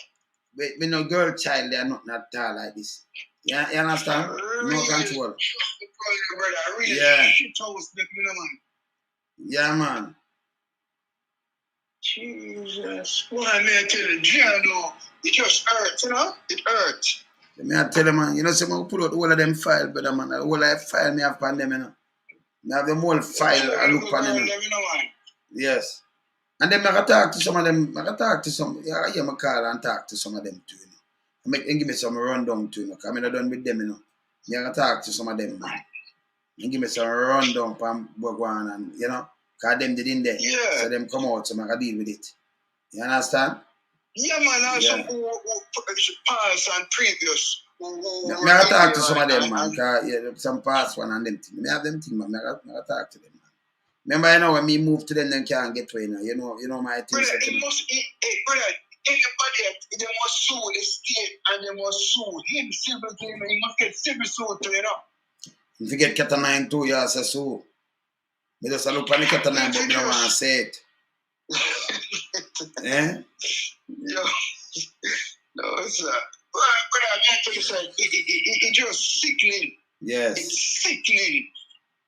no girl child there, nothing at all like this. Yeah, you understand? No control. Yeah. Yeah, man. Jesus. Well, I may tell you, Giano, it just hurts, It hurts. I tell you, man, someone pull out all of them file, brother, man. The whole of file me have on them, I have the whole file I look on them. Yes. And then I can talk to some of them. I can talk to some. Yeah, I hear my call and talk to some of them too, I make them give me some rundown too, because I'm not done with them, Yeah, I can talk to some of them, man. And give me some rundown from Bogwan and, because them did in there. Yeah. So them come out, so I can deal with it. You understand? Yeah, man, some who past and previous. I talk to some of them, man, because some past one and them things. I have them things, man. I talk to them, man. Remember, when me move to them can't get to you know my thing. Brother, brother, anybody, they must sue the state and they must sue him civil to him, he must get civil suit to If you get Cat 9 too, you say so. I just look on the Cat 9, but I don't want to say it. Eh? Yo, no, sir. Brother, I tell you, sir, it's just sickening. Yes. It's sickening.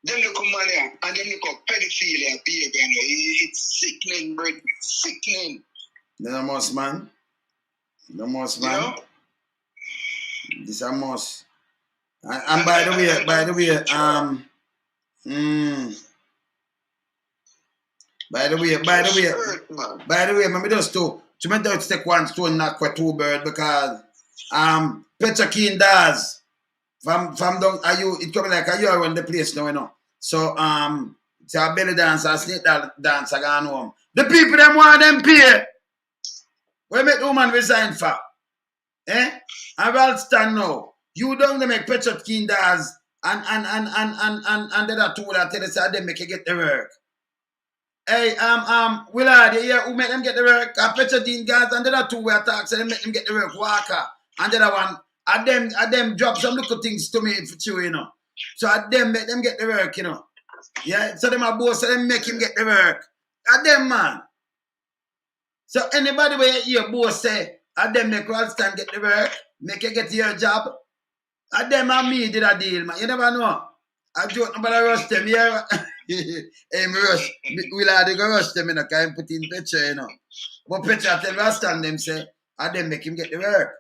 Them look money and them look pedophilia behavior. It's sickening, bro. It's sickening. The most, man. The most, man. This a must. And by the way, by the way, maybe just to make that take one stone, not quite two birds, because Petra Keen does from down it coming like a year on the place now, So it's a belly dance, a snake dance, I gone home. The people them want them pay. Where make the woman resign for? Eh? I will stand now. You don't make Petra Keen does and the other two that tell us that they make you get the work. Hey, Willard, yeah, who make them get the work? Petra Dean guys and the other two were talk, so they make them get the work. Walker and the other one, at them drop some little things to me for you, So at them make them get the work, Yeah, so them are both, so them make him get the work. At them, man. So anybody where your boss say, at them make Ralston get the work, make you get your job. At them and me did a deal, man. You never know. I joke about rush them, yeah. Hey, me rush. We'll have to go rush them, because I put in picture, But picture, I tell Ralston them say, at them make him get the work.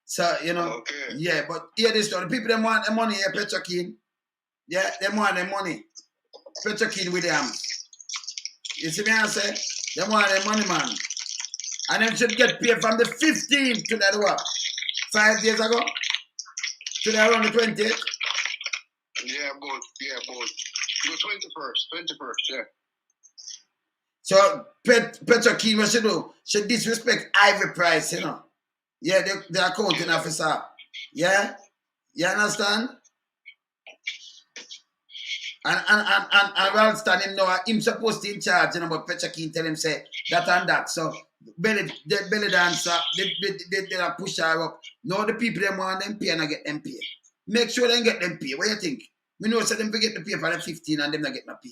So, okay. Yeah, but here this story. The people them want the money here, Petra Keen. Yeah, they want the money. Petra Keen Williams. You see me I say? They want the money, man. And them should get paid from the 15th to that what? 5 days ago? To that around the 20th? Yeah, both. The 21st, yeah. So Petra Keen, what she do? She disrespect Ivy Price, Yeah, the accounting officer. Yeah? You understand? And Ralston him know him supposed to in charge, but Petra Keen tell him say that and that. So belly dancer, they push her up. Now the people them want them pay and I get them pay. Make sure they get them pay. What you think? We know so them forget to pay for the 15 and them not get no pay.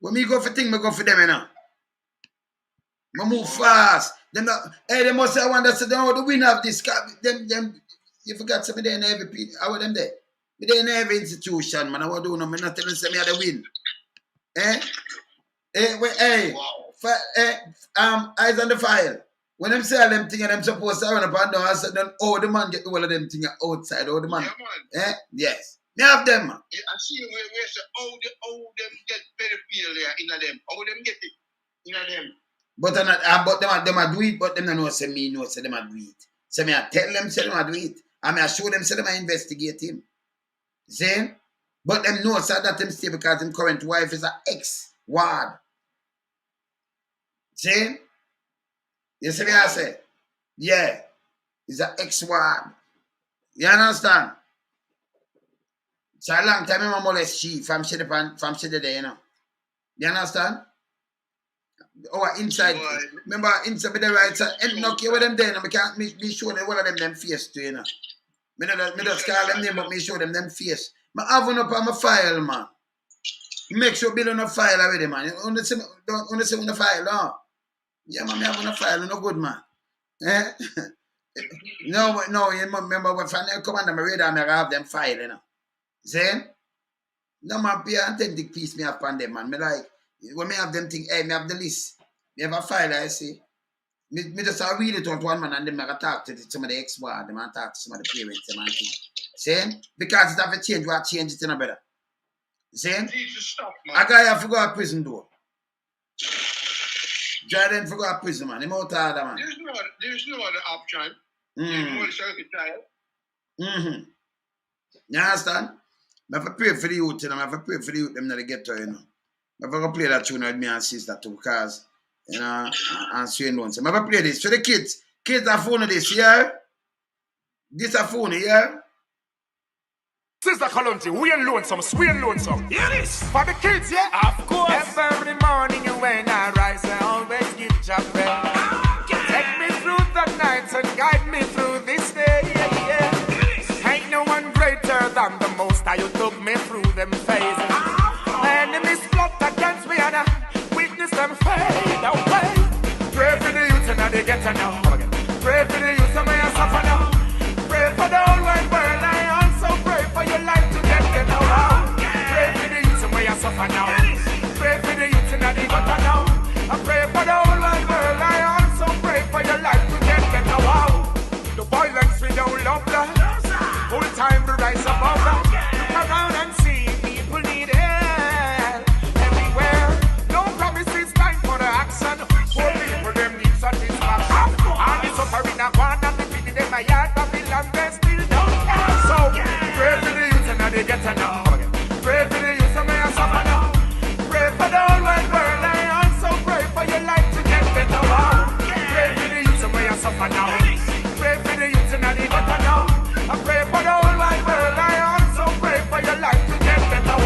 When me go for thing, me go for them, you know. I move fast. Them not, hey, they must have one that said, oh, the winner of this them you forgot something there in every I want them there. But they in every institution, man. I want to do no, I'm not telling them the win. Hey, eyes on the file. When them sell them thing and them supposed to run up and down, I said, oh, the man get all of them thing outside, oh, the man. Yeah, man. Yes. Me have them, man. Yeah, I see where say, how them get pedophilia in them. How them get it in them. But them a do it, but them no say me no say them a do it. So me I tell them say them a do it. And me I show them say them a investigate him. See? But them know say that him stay because him current wife is a ex-ward. See? You see me I say? Yeah. He's an ex-ward. You understand? So a long time I molest she from she there, you know. You understand? Our inside, remember inside the right side, and no care with them there, I can't be sure that one of them face to, you know. Me just call them name, but me show them face. I have one up on my file, man. Make sure build on a file already, man. You understand on the file, no? Yeah, man, I have on a file, no good, man. No, you remember when I come under my radar, I have them file, you know. See? No, man, be an authentic piece me have on them, man. Me like, when me have them thing, hey, me have the list. Me have a file, I see. Me just read it out one man and then I talk to some of the ex-ward, them and talk to some of the parents, them and thing. See? Because it have to change, what change it in a better. See? Stop, man. A guy have to go to prison though. Jordan for go to prison, man. Him out harder, man. There's no other option. You understand? I have to pray for the youth, you know. I have to pray for the youth, them that they get to, you know. I have to play that tune with me and sister too, because, you know, and Swain Lonesome. So I have to play this for the kids. Kids are phone this, yeah? This a phone, yeah? Sister Colunti, Swain Lonesome. Hear this? For the kids, yeah? Of course. Every morning when I rise, I always give chapel. Take me through the nights and guide me through this day, yeah. Ain't no one greater than the Most High who took me through them phases. Enemies plot against me and I witness them fade away. Pray for the youth and they get to know. Pray for the youth and may I suffer now. Pray for the whole wide world. I also pray for your life to get around. Pray for the youth and may I suffer now. Pray for the youth and they got to know. I pray for the whole wide world. I also pray for your life to get around. The violence we don't love that. Full time to rise above that. Look around and see people need help everywhere. No promises, time for the action. Poor people, them need satisfaction. And it's suffering a one and the people in my yard, Babylon, they still don't care. So, pray for the youth and they get to know. Pray for the youth and may I suffer now. Pray for the whole wide world. I also pray for your life to get better. Pray for the youth and may I suffer now. Pray for the youth and they get to know. I pray for the whole wide world. I also pray for your life to get better.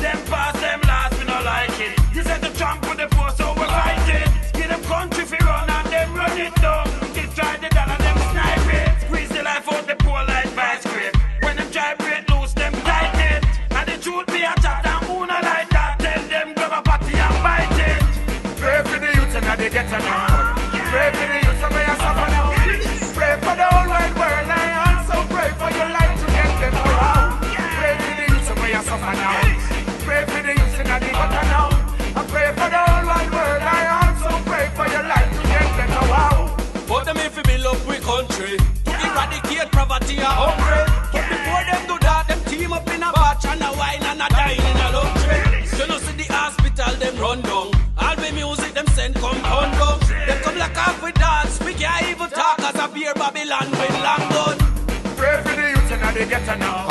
Them pass, them last, we not like it. You said to trample the force, so we fight it. Give them country fi run and them run it down. They try the dollar, them snipe it. Squeeze the life out the poor like vice grip. When them try break loose, them tight it. And the truth be a chat and who not like that. Tell them grab a party and bite it. Pray for the youth and they get to know. Pray for the youth and may I suffer now. Pray for the whole wide world. I also pray for your life to get them around. Pray for the youth and may I suffer now. Pray for the youth and they got to know. I pray for the whole wide world. I also pray for your life to get them around. But them if we build up we country to eradicate poverty and hunger. But before them do that, them team up in a batch and a wine and a dine in a luxury. You know see the hospital them run down. All the music them send come down. Them come like off with dance. We can't even talk as a beer Babylon with long gun. Pray for the youth and they get to know.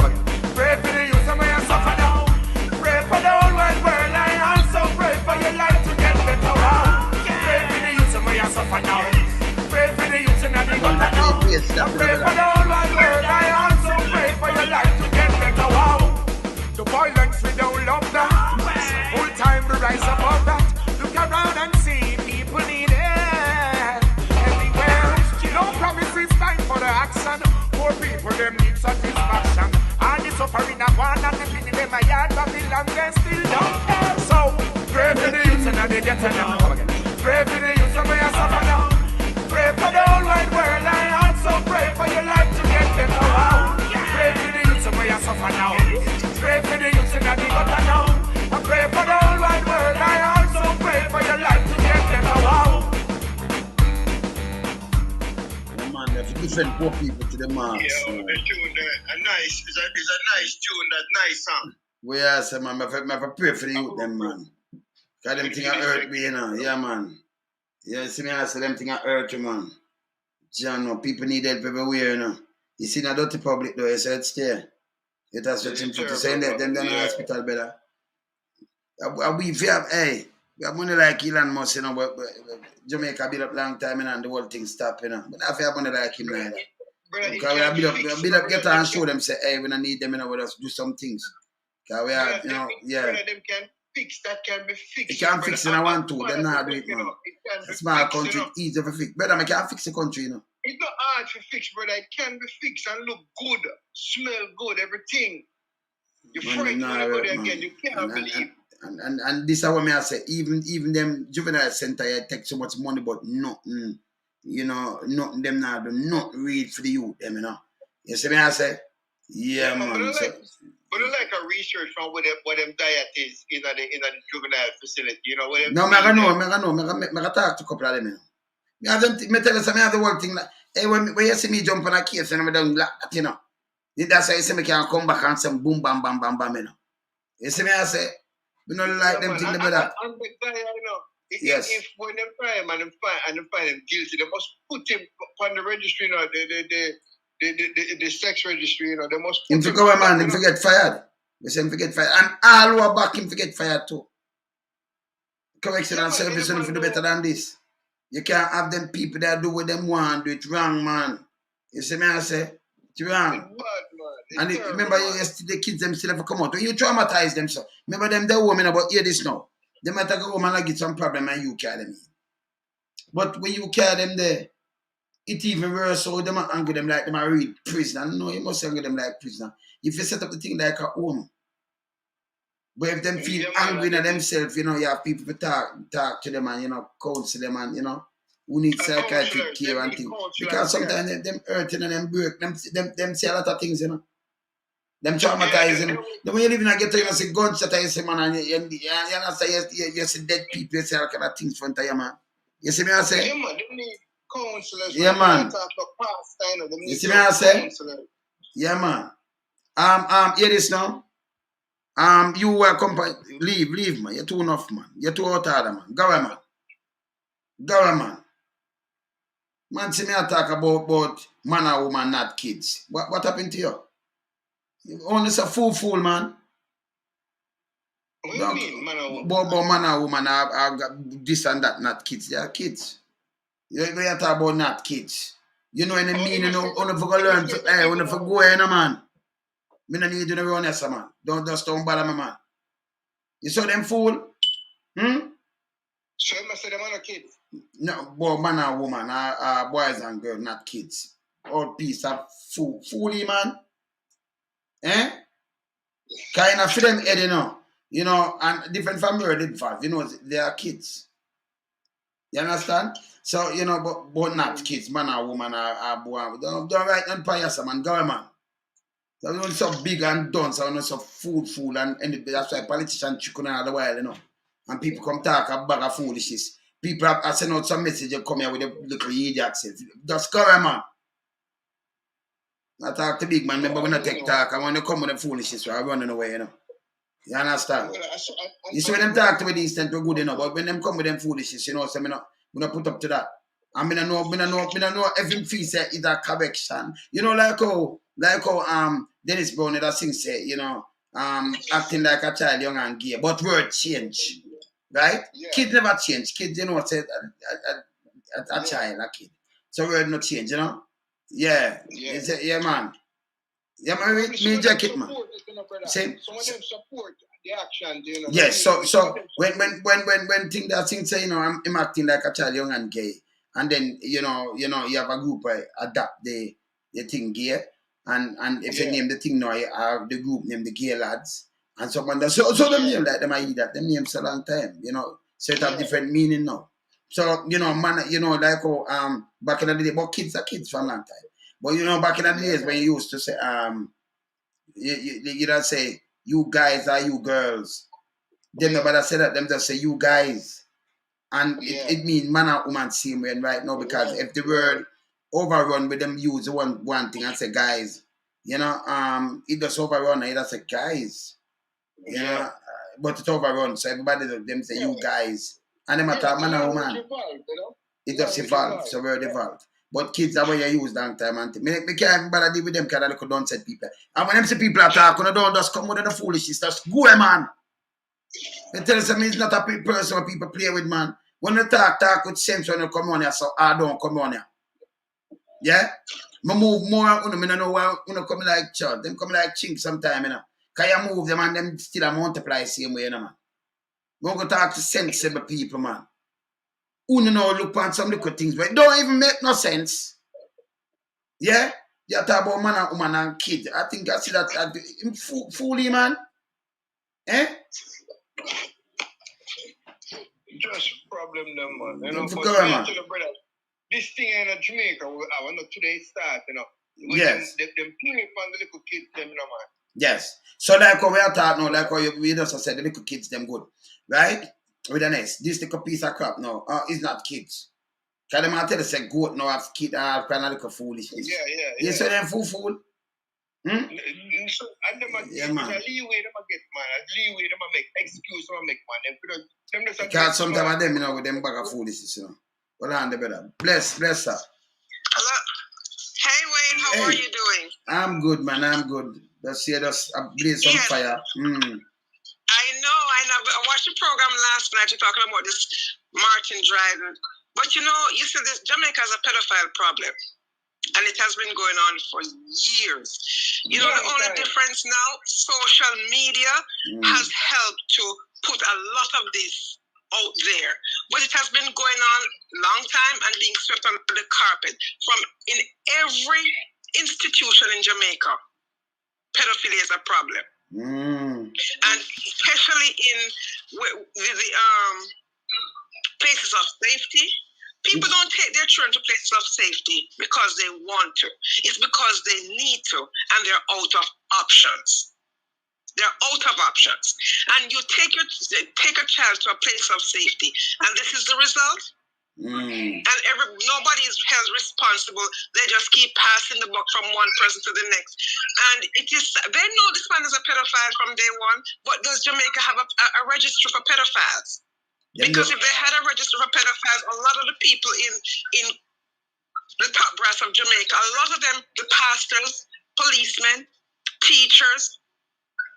Pray for the youth and may I suffer now. Pray for the whole wide world. I also pray for your life to get better. Pray for the youth and may I suffer now. Pray for the youth and they got to know. Pray for the whole wide world. I also pray for your life to get better. The violence we don't love that. Full time to rise above that. Look around and see people need help everywhere. No promises, time for the action. Poor people, them need satisfaction. And it's suffering a one and the people in my yard, Babylon, they still don't care. So, pray for the youth and they get to know. Pray for the youth of my suffer now. Pray for the whole wide world. I also pray for your life to get better. Wow. Pray for the youth of my suffer now. Pray for the youth in the gutter now. I pray for the whole wide world. I also pray for your life to get better. Wow. Man, they have to defend poor people to the mass. Yeah, the tune, it's a nice tune, that nice song. We are say, man, I have to pray for the youth, them, man. Because them thing hurt me, you know. Yeah, man. Yeah, see me, I say them thing hurt you, man. John, no, people need help everywhere, you know. You see, in a dirty public, though, you said it's there. It has to him to send them down the hospital better. Hey, we have money like Elon Musk, you know, but Jamaica build up long time, you know, and the whole thing stop, you know. But if you have money like him, neither. Because we build up, get and show them, say, hey, we don't need them, you know, we just do some things. Because we are, you know, yeah. Them can fix, that can be fixed. It can't fix it, I want to. They're not doing it, man. Small country, easy to fix. Brother, I can't fix the country, you know. It's not hard to fix, brother. It can be fixed and look good, smell good, everything. You frightened when you go there again, you can't believe. And this is what I say, even them juvenile center here take so much money, but nothing, you know, nothing them now do not read for the youth, them, you know. You see me, I say? Yeah, man. But I like a research from what them diet is in the juvenile facility, you know. No, I talk to a couple of them, you know. Me have them, me tell you something, I have the whole thing, like, hey, when you see me jump on a case and I'm down like that, you know. That's why you see me can come back and say boom, bam, bam, bam, bam, you know. You see me, I say? We don't like them things about that. And the guy, you know, yes. If when they try him and they find him guilty, they must put him on the registry, you know, the sex registry, you know, they must put him. Go, man, him forget fired. We say him forget fired. And all who are back him forget fired too. Correctional service will do better than this. You can't have them people that do what them want, do it wrong, man. You see me, I say? It's wrong. It's bad, and remember, the kids them still have to come out. When you traumatize them, so remember them, the women about hear this now. They might go home and get some problem and you carry them. But when you carry them there, it even worse. So them are angry them like them are real prisoner. No, you must angry them like prisoner. If you set up the thing like a home. But if them feel angry in themselves, you know, you have people to talk to them and, you know, counsel them and, you know, who need psychiatric care and things. Because sometimes them hurting and them break, them say a lot of things, you know. Them traumatizing. Then when you live in a ghetto, you see gunshot, you see, man, and you understand, you see dead people, you see all kind of things in front of you, man. You see me, I say? Yeah, man, they need counselors. Yeah, man. You see me, I say? Yeah, man. Hear this now? You were company, leave, man. You're too enough, man. You're too out order, man. Go away, man. Go away, man. Man, see me, I talk about man or woman, not kids. What happened to you? You only say fool, man. What do you mean, man or woman? But man or woman are this and that, not kids. They are kids. You talk about not kids. You know what I mean? You know, only for go learn, only for go in, man. Me no need to know everyone else, man. Don't bother me, man. You saw them fool? So you must say them are kids? No, but man and woman, boys and girls, not kids. All piece of fooly, man. Eh? Kind of for them head, you know, and different from your fault, you know, they are kids. You understand? So, you know, but not kids, man or woman or boy. Don't write on pious, man. Go on, man. So we're so big and done, so we're not so fool, and that's why politicians chicken all the while, you know. And people come talk a bag of foolishness. People have sent out some message, you come here with a little idiot. Just go on, man. I talk to big man, remember when I take talk, and when they come with the foolishness, we're running away, you know. You understand? You see when them talk to me these things, we're good, you know, but when them come with them foolishness, you know, so we not put up to that. And I know every piece is a correction. You know, like how Dennis Brown that sing say, you know, acting like a child, young and gay, but word change, right? Yeah. Kids never change. Kids, you know, say a child, a kid. So word not change, you know. Yeah, yeah, man. Yeah, man. Me jacket, man. Same. So when them support the action, you know. Yes. So when thing that thing say, you know, I'm acting like a child, young and gay. And then, you know, you have a group where adapt the thing gay. And if you name the thing now, you have the group name the gay lads. And someone does. So them name like them I eat that. Them names a long time, you know. So it have different meaning now. So, man, like back in the day, but kids are kids for a long time. But back in the days when you used to say, you don't say you guys are you girls. Them nobody say that, them just say you guys. And it means man and woman same way right now, because if the word overrun with them use one thing and say guys, it does overrun and it does say guys. But it overrun, so everybody them say you guys. And them attack man and woman. It does evolve, so word evolved. But kids are what you use long time and me can't bother deal with them because they don't set people. And when them see people attack, when they don't just come with the foolishness, just go man. They tell us it's not a person where people play with, man. When they talk with sense when they come on here, so I don't come on here. Yeah? I move more, I don't know why come like church. Them come like chink sometime, Because you move them and them still multiply same way, man. We go talk to sensible people, man. Who know look on some little things, but it don't even make no sense. Yeah? You talk about man and woman and kid. I think I see that fully, man. Eh? Just problem them, man. It's But going, me man. tell you, brother, this thing in Jamaica, I want to today start, With Yes. them play from the little kids, them, man. Yes. So like how we are talking now, like how we just said the little kids them good. Right? With the next. This little piece of crap now. It's not kids. Because them tell us say goat now have kid kind of little foolishness. Yeah. You say them fool? So, and them Man. a leeway them a get, man. A leeway them a make excuse them a make, man. Them just Because sometimes them, with them bag of foolishness, Hold on, the brother. Bless her. Hello. Hey, Wayne, how are you doing? I'm good, man. I'm good. Let's see us blaze some fire. I know. I watched the program last night. You're talking about this Martin driving. But you said this Jamaica has a pedophile problem. And it has been going on for years. The only difference now, social media has helped to put a lot of this out there. But it has been going on a long time and being swept under the carpet from in every institution in Jamaica. Pedophilia is a problem. And especially in the places of safety. People don't take their children to places of safety because they want to. It's because they need to, and they're out of options. They're out of options. And you take a child to a place of safety, and this is the result. And nobody is held responsible. They just keep passing the buck from one person to the next. And they know this man is a pedophile from day one, but does Jamaica have a registry for pedophiles? Because if they had a register for pedophiles, a lot of the people in the top brass of Jamaica, a lot of them, the pastors, policemen, teachers,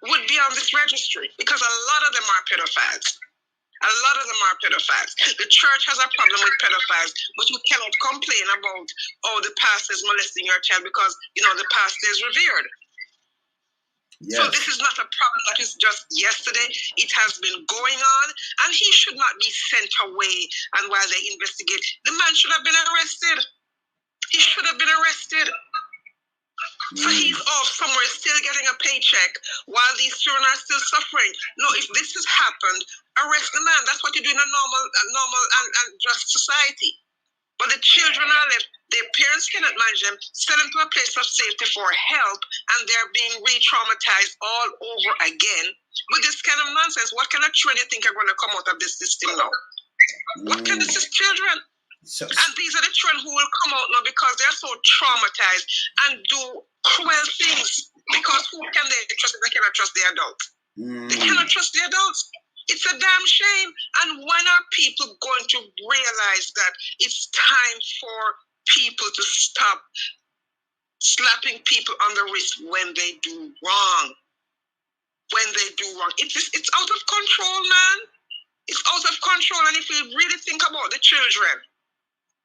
would be on this registry because a lot of them are pedophiles. A lot of them are pedophiles. The church has a problem with pedophiles, but you cannot complain about, the pastor is molesting your child because, the pastor is revered. Yes. So this is not a problem that is just yesterday. It has been going on, and he should not be sent away. And while they investigate, the man should have been arrested. He should have been arrested. So he's off somewhere, still getting a paycheck, while these children are still suffering. No, if this has happened, arrest the man. That's what you do in a normal and just society. But the children are left. Their parents cannot manage them, send them to a place of safety for help, and they're being re-traumatized all over again with this kind of nonsense. What kind of children do you think are going to come out of this system now? What kind of children? And these are the children who will come out now because they're so traumatized and do cruel things. Because who can they trust if they cannot trust the adults? They cannot trust the adults. It's a damn shame. And when are people going to realize that it's time for people to stop slapping people on the wrist when they do wrong? When they do wrong. It's out of control, man. It's out of control. And if we really think about the children,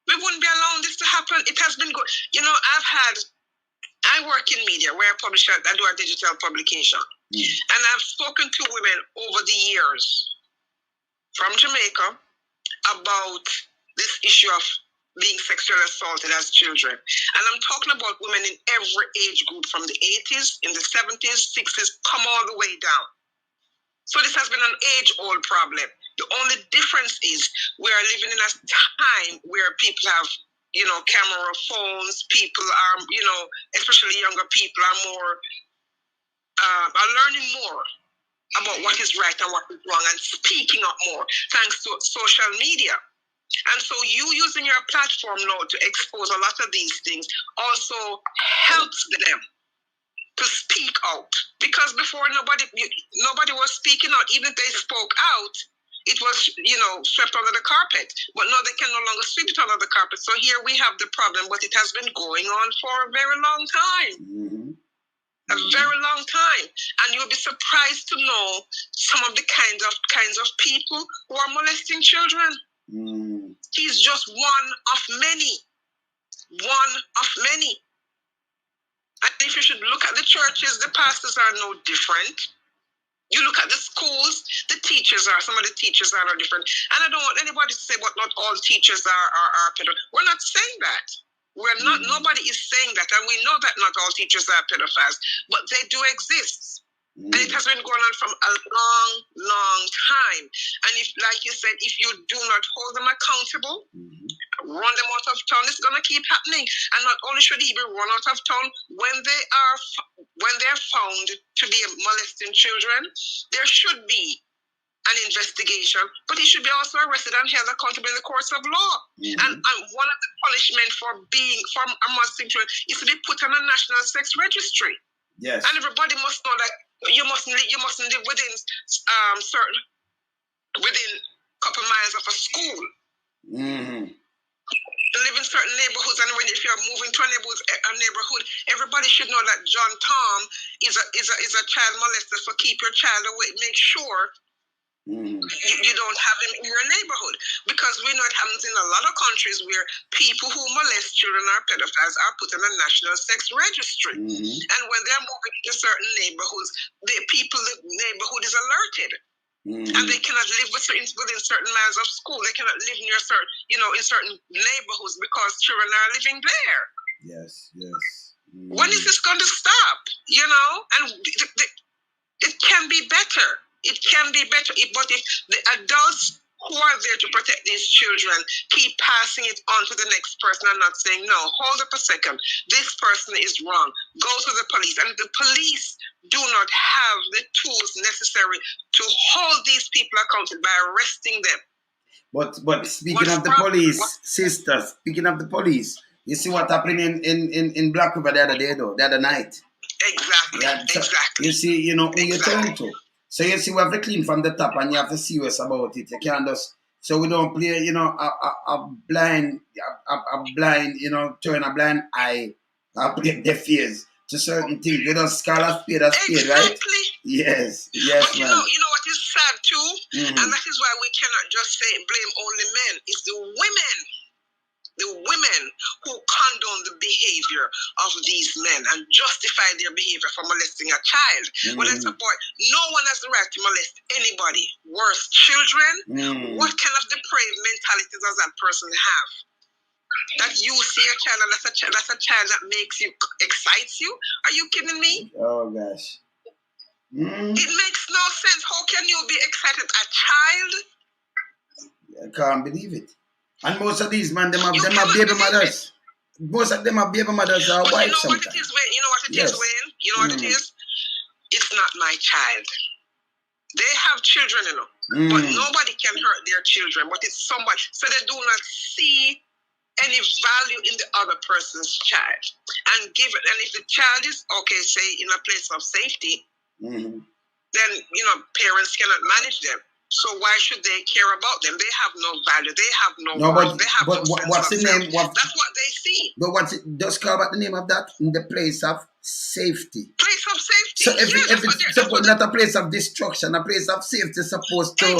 we wouldn't be allowing this to happen. It has been good. I work in media where I do a digital publication. And I've spoken to women over the years from Jamaica about this issue of being sexually assaulted as children. And I'm talking about women in every age group from the 80s, in the 70s, 60s, come all the way down. So this has been an age-old problem. The only difference is we are living in a time where people have, camera phones. People are, especially younger people are learning more about what is right and what is wrong and speaking up more thanks to social media. And so you using your platform now to expose a lot of these things also helps them to speak out. Because before nobody was speaking out. Even if they spoke out, it was, swept under the carpet. But now they can no longer sweep it under the carpet. So here we have the problem, but it has been going on for a very long time. A very long time. And you'll be surprised to know some of the kinds of people who are molesting children. He's just one of many. One of many. And if you should look at the churches, the pastors are no different. You look at the schools, the teachers are, some of the teachers are no different. And I don't want anybody to say, but not all teachers are pedophiles. We're not saying that. We're not, nobody is saying that. And we know that not all teachers are pedophiles, but they do exist. And it has been going on from a long, long time. And if, like you said, if you do not hold them accountable, run them out of town, it's going to keep happening. And not only should he be run out of town, when they're found to be molesting children, there should be an investigation, but he should be also arrested and held accountable in the courts of law. And one of the punishment for a molesting children is to be put on a national sex registry. Yes. And everybody must know that you mustn't live within within a couple miles of a school. Live in certain neighborhoods, and if you're moving to a neighborhood, everybody should know that John Tom is a child molester. So keep your child away. Make sure you don't have him in your neighborhood, because we know it happens in a lot of countries where people who molest children or pedophiles are put in a national sex registry. And when they're moving to certain neighborhoods, the neighborhood is alerted. And they cannot live within certain miles of school. They cannot live near certain, in certain neighborhoods because children are living there. Yes. When is this going to stop? And it can be better. It can be better. But if the adults who are there to protect these children keep passing it on to the next person and not saying, no, hold up a second, this person is wrong, go to the police. And the police do not have the tools necessary to hold these people accountable by arresting them. But speaking of the police, sister, speaking of the police, you see what happened in Black River the other night. Exactly. Exactly. You see, who you turn to. So you see, we have to clean from the top, and you have to be serious about it. You can't just, so we don't play, a blind, turn a blind eye, play deaf ears to certain things. We just call a spade, right? Yes, but you man. know what is sad too, and that is why we cannot just say blame only men. It's the women who condone the behavior of these men and justify their behavior for molesting a child. Well, it's a boy. No one has the right to molest anybody. Worse, children. What kind of depraved mentality does that person have? That you see a child and that's a child that excites you? Are you kidding me? Oh gosh. It makes no sense. How can you be excited? A child? I can't believe it. And most of these men, them have baby mothers. Most of them are baby mothers or wives sometimes. What it is, Wayne? You know what it is, Wayne? You know what it is? It's not my child. They have children, but nobody can hurt their children. But it's somebody. So they do not see any value in the other person's child. And if the child is, say, in a place of safety, then, parents cannot manage them. So why should they care about them? They have no value. They have no worth. They have no sense what's the name? That's what they see. But just call out the name of that? In the place of safety. Place of safety. So if it's not a place of destruction, a place of safety is supposed to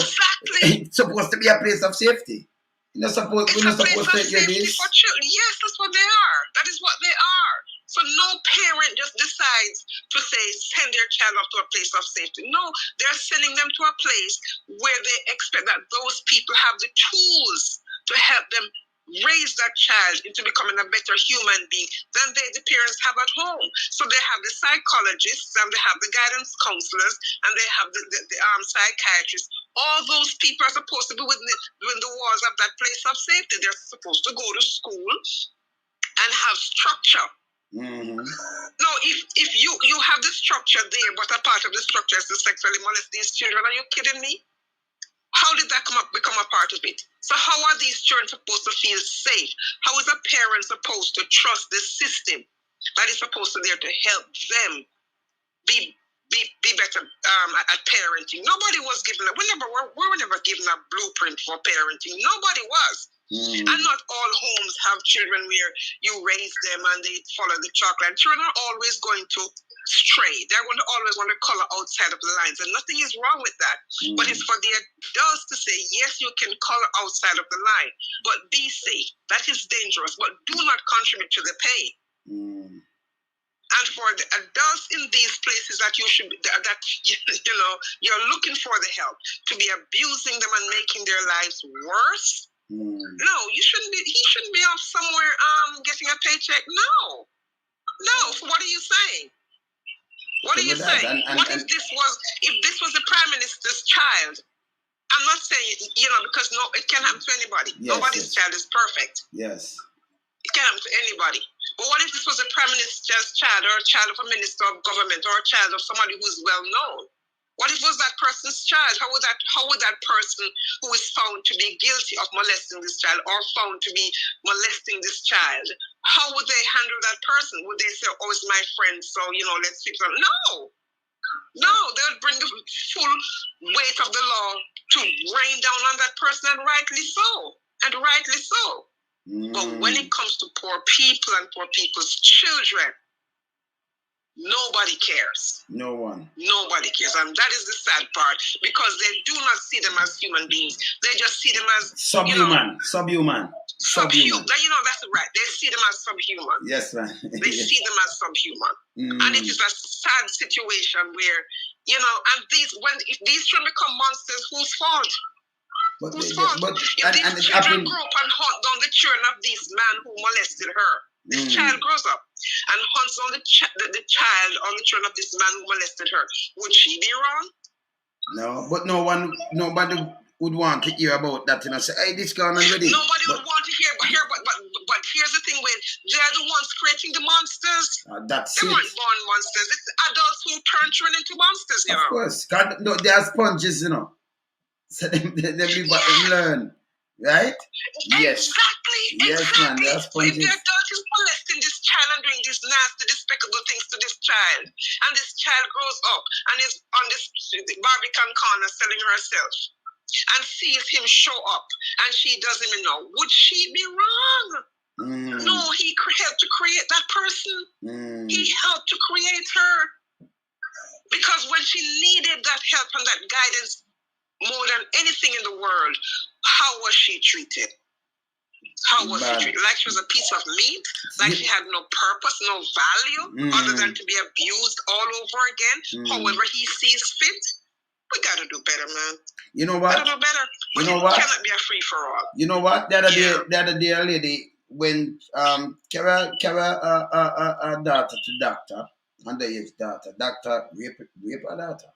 be a place of safety. We're not supposed to hear this. For children. Yes, that's what they are. That is what they are. So no parent just decides to send their child off to a place of safety. No, they're sending them to a place where they expect that those people have the tools to help them raise that child into becoming a better human being than the parents have at home. So they have the psychologists, and they have the guidance counselors, and they have the psychiatrists. All those people are supposed to be within the walls of that place of safety. They're supposed to go to school and have structure. No, if you have the structure there, but a part of the structure is to sexually molest these children, are you kidding me? How did that become a part of it? So how are these children supposed to feel safe? How is a parent supposed to trust the system that is supposed to be there to help them be better at parenting? Nobody was given we were never given a blueprint for parenting. Nobody was. And not all homes have children where you raise them and they follow the chocolate. Children are always going to stray. They're going to always want to color outside of the lines, and nothing is wrong with that. But it's for the adults to say, yes, you can color outside of the line, but be safe. That is dangerous, but do not contribute to the pain. And for the adults in these places that you should be, that you're looking for the help, to be abusing them and making their lives worse. No, he shouldn't be off somewhere getting a paycheck. No. So what are you saying? What are you saying? What if this was the Prime Minister's child? I'm not saying, because it can happen to anybody. Yes, nobody's child is perfect. Yes. It can happen to anybody. But what if this was a Prime Minister's child, or a child of a minister of government, or a child of somebody who's well known? What if it was that person's child? How would that person who is found to be guilty of molesting this child, or found to be molesting this child, how would they handle that person? Would they say, oh, it's my friend, so, let's fix it? No, they'll bring the full weight of the law to rain down on that person, and rightly so. But when it comes to poor people and poor people's children, nobody cares. No one. Nobody cares. And that is the sad part, because they do not see them as human beings. They just see them as subhuman. Subhuman. That's right. They see them as subhuman. Yes, man. They see them as subhuman. And it is a sad situation where, and if these children become monsters, whose fault? Whose fault? If these children grow up and hunt down the children of this man who molested her, this child grows up and hunts on the child on the children of this man who molested her, would she be wrong? No, but nobody would want to hear about that. Say, hey, this gone already. Nobody would want to hear, but here's the thing: when they're the ones creating the monsters, they weren't born monsters. It's adults who turn children into monsters. Of course, no, they are sponges, So they live what they learn, right? Yes. Exactly. Yes, man, they are sponges. If the adult is molesting this child and doing these nasty, despicable things to this child, and this child grows up and is on this Barbican corner selling herself, and sees him show up, and she doesn't even know, would she be wrong? No, he helped to create that person. He helped to create her. Because when she needed that help and that guidance more than anything in the world, how was she treated? How was she treated? Like she was a piece of meat? Like she had no purpose, no value, other than to be abused all over again, however he sees fit? We gotta do better, man. You know what? Gotta do better. But it cannot be a free for all. You know what? The other day, a lady when Kara daughter to doctor, underage daughter, doctor rape her daughter.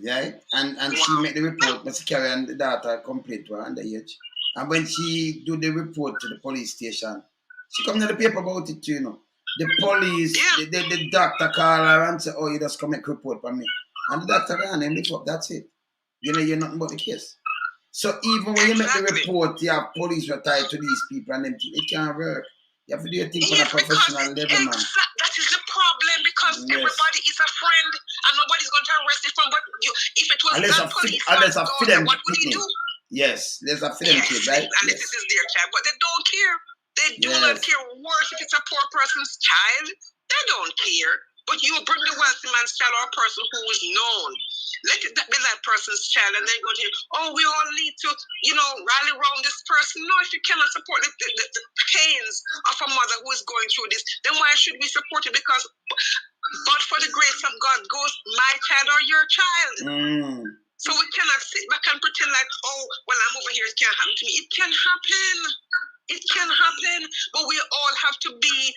Right? And she made the report, but she carry and the daughter complained to her underage. And when she do the report to the police station, she come to the paper about it too, The police, the doctor call her and say, oh, you just come make a report for me. And the doctor ran and lift up, that's it. You're nothing about the case. So even when you make the report, you have police retired to these people and them, it can't work. You have to do your thing on a professional level, man. That is the problem, because everybody is a friend and nobody's going to arrest it from. But if it was that police, what would he do? Yes, there's a film kid, right? And this is their child, but they don't care. They do not care. Worse, if it's a poor person's child, they don't care. But you bring the wealthy man's child, or a person who is known. Let it be that person's child, and then go to, we all need to, rally around this person. No, if you cannot support the pains of a mother who is going through this, then why should we support it? Because, but for the grace of God goes my child or your child. So we cannot sit back and pretend like, I'm over here, it can't happen to me. It can happen. It can happen, but we all have to be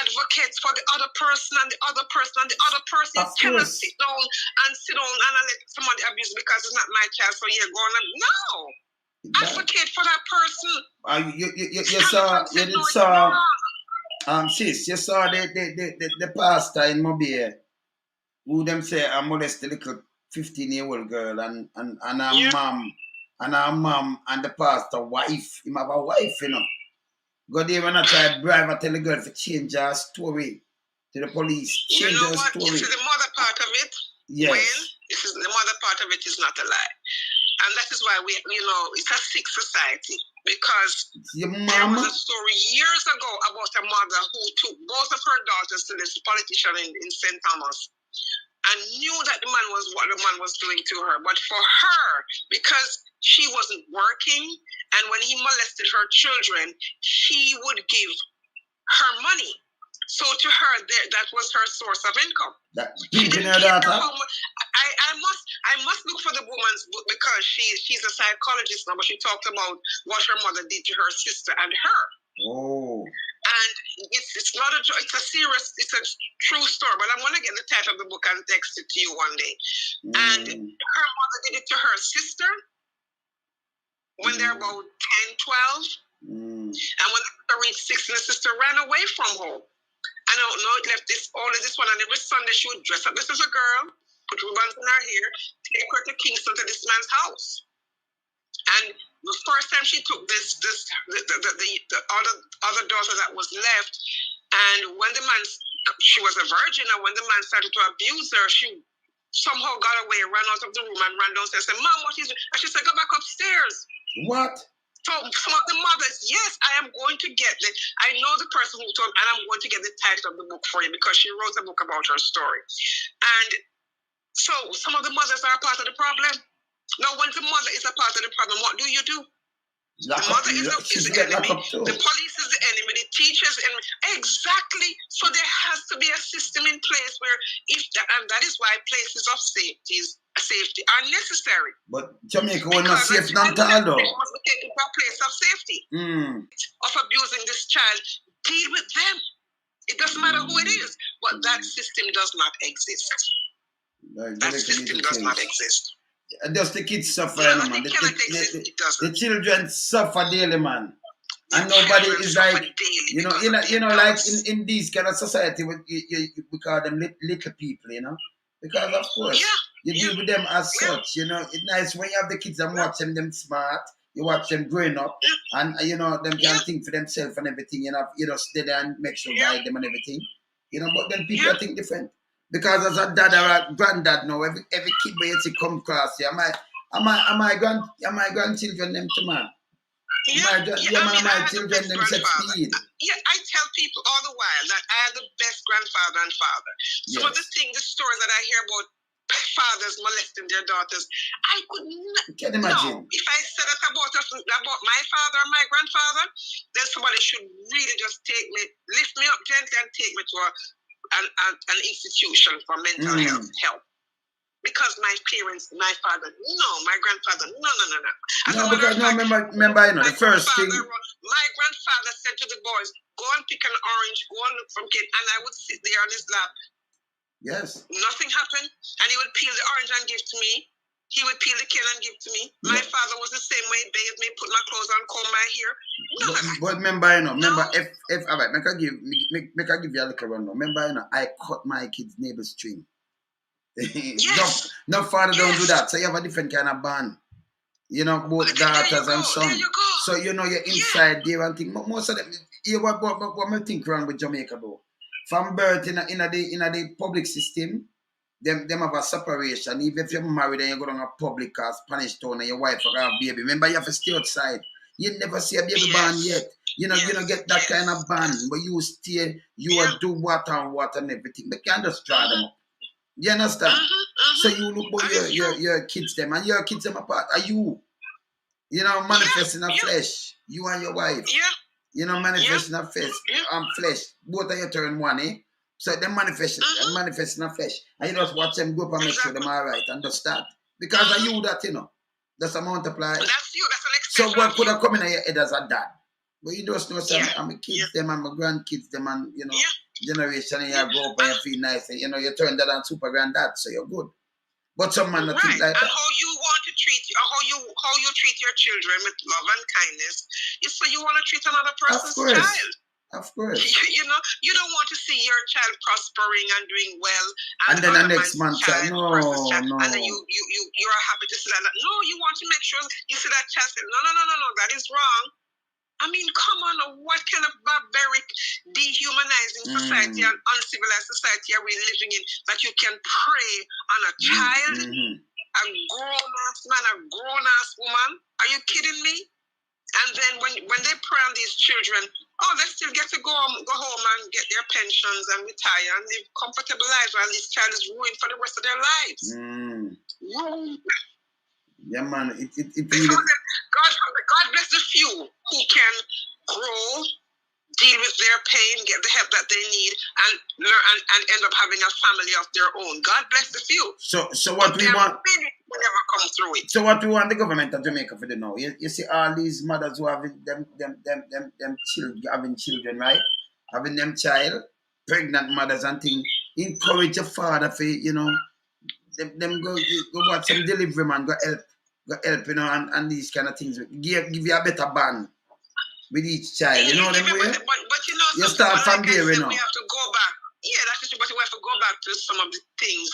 advocates for the other person and the other person and the other person. Of You cannot course. sit down and let somebody abuse because it's not my child, so you're going to... No! Advocate for that person. You saw sis, you saw the pastor in Mobile who them say I molested a little 15-year-old girl and her mom and the pastor wife. Him have a wife, you know. Go there and I try to bribe and tell the girl to change her story to the police. Change you know her what? story. You see the mother part of it? Yes. Well, this is the mother part of it is not a lie. And that is why it's a sick society. Because there was a story years ago about a mother who took both of her daughters to this politician in St. Thomas and knew that what the man was doing to her. But for her, because she wasn't working, and when he molested her children, she would give her money. So to her, that was her source of income. She didn't care how much. I must look for the woman's book because she's a psychologist now, but she talked about what her mother did to her sister and her. Oh. And it's not a joke. It's a true story. But I'm gonna get the title of the book and text it to you one day. And her mother did it to her sister when they're about 10, 12. And when they reached 16, the sister ran away from home. I don't know, it left only this one, and every Sunday she would dress up. This is a girl, put ribbons in her hair, take her to Kingston to this man's house. And the first time she took the other daughter that was left, and when she was a virgin, and when the man started to abuse her, she somehow got away, ran out of the room, and ran downstairs and said, "Mom, what is it?" And she said, "Go back upstairs." What? So some of the mothers, yes, I am going to get it. I know the person who told me, and I'm going to get the title of the book for you because she wrote a book about her story. And so some of the mothers are a part of the problem. Now, when the mother is a part of the problem, what do? The mother is the enemy. The police is the enemy. The teachers the enemy. Exactly. So there has to be a system in place where and that is why places of safety are necessary. But Jamaica will not safe not all though. They must be taken to a place of safety. Of abusing this child, deal with them. It doesn't matter who it is, but that system does not exist. That system does not exist. Just the kids suffer, man. The children suffer daily, man. And nobody is like, like in these kind of society, we call them little people, because of course you deal with them as such. It's nice when you have the kids and watching them smart. You watch them growing up, and them can think for themselves and everything. Stay there and make sure guide them and everything. But then people think different. Because as a dad or a granddad now, every kid where you see come across you, am my grandchildren them too, man? My children them set speed. Yeah, I tell people all the while that I am the best grandfather and father. Some of the stories that I hear about fathers molesting their daughters, I could not. Can you imagine? No, if I said that about my father or my grandfather, then somebody should really just lift me up gently and take me to an institution for mental health help. Because my parents, my father, no, my grandfather, no. Remember, the first thing. My grandfather said to the boys, "Go and pick an orange, go and look from kid," and I would sit there on his lap. Yes. Nothing happened, and he would peel the orange and give to me. He would peel the kale and give to me. My father was the same way, bathed me, put my clothes on, comb my hair. But remember, if all right, make I give you a little run. Remember, I cut my kids' navel string. Yes. No father don't do that. So you have a different kind of bond. Both daughters and sons. So you're inside there and think most of them. What I think wrong with Jamaica though? From birth in the public system, them have a separation. Even if you're married and you go down a public or Spanish town and your wife will have a baby, remember you have to stay outside. You never see a baby born yet. You don't get that kind of band where you stay, will do what and everything. They can't just draw them up. You understand? So you look for your kids them and your kids them apart. Are you? Manifesting a flesh. You and your wife. Manifesting a flesh. Both of you turn one, eh? So they manifesting a flesh. And you just watch them go up and make sure them all right and just start. Because of you that, that's a multiply. That's you, that's an extension. So what could have come in your head as a dad? But you just know, some I'm my kids, them and my grandkids, them and you know, Yeah. generation and you go up and you feel nice and you know you turn that on super granddad, so you're good. But some man not think like And that. how you want to treat, how you treat your children with love and kindness is so you want to treat another person's child. Of course. You know, you don't want to see your child prospering and doing well, And then the next man man child, no, and then you're happy to see that. No, you want to make sure you see that child say, no, that is wrong. I mean, come on, what kind of barbaric, dehumanizing society and uncivilized society are we living in that you can prey on a child, a grown-ass man, a grown-ass woman? Are you kidding me? And then when they prey on these children, they still get to go home and get their pensions and retire and live comfortable lives while this child is ruined for the rest of their lives. Ruined. Yeah, man. It really... God bless the few who can grow, deal with their pain, get the help that they need, and learn and end up having a family of their own. God bless the few. So what we want? Will never come through it. So what we want the government of Jamaica for do now? You see all these mothers who having them children, having children, right? Having them child, pregnant mothers and things. Encourage your father for them go watch some delivery man, go help, you know, and these kind of things. Give you a better band with each child, you know them way? But you know, you start from there, you know. We have to go back. Yeah, that's true, but we have to go back to some of the things,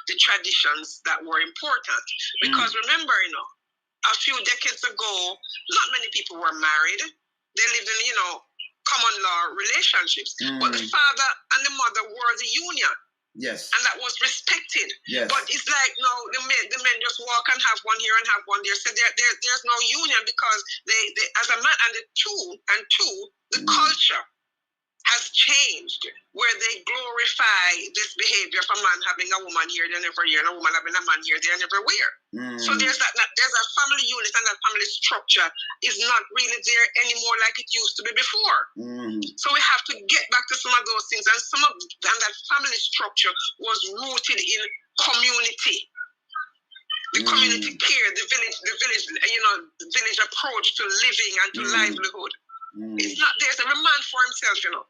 the traditions that were important. Because remember, you know, a few decades ago, not many people were married. They lived in, common law relationships. But the father and the mother were the union. Yes. And that was respected. Yes. But it's like, no, the men just walk and have one here and have one there. So there's no union because they as a man, and the culture has changed where they glorify this behavior of a man having a woman here, they're never here, and a woman having a man here, they're never where. So there's a family unit, and that family structure is not really there anymore like it used to be before. So we have to get back to some of those things, and that family structure was rooted in community. The community care, the village approach to living and to livelihood. It's not there's every man for himself, you know.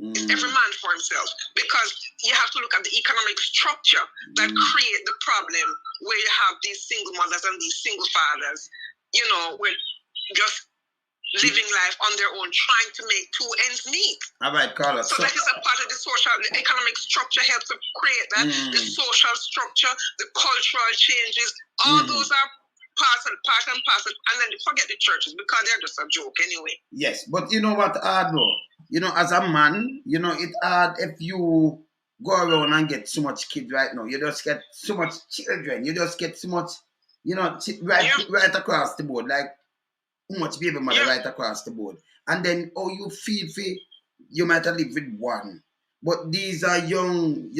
It's every man for himself, because you have to look at the economic structure that create the problem where you have these single mothers and these single fathers, you know, with just living life on their own, trying to make two ends meet. All right, Carla. So that is a part of the economic structure helps to create that. The social structure, the cultural changes, all those are part and parcel, and then forget the churches because they're just a joke anyway. Yes, but you know what hard though? You know, as a man, you know, it's hard if you go around and get so much kids right now. You just get so much children. You just get so much, you know, right across the board. Like, how much baby mother right across the board. And then, you feel you might have lived with one. But these are young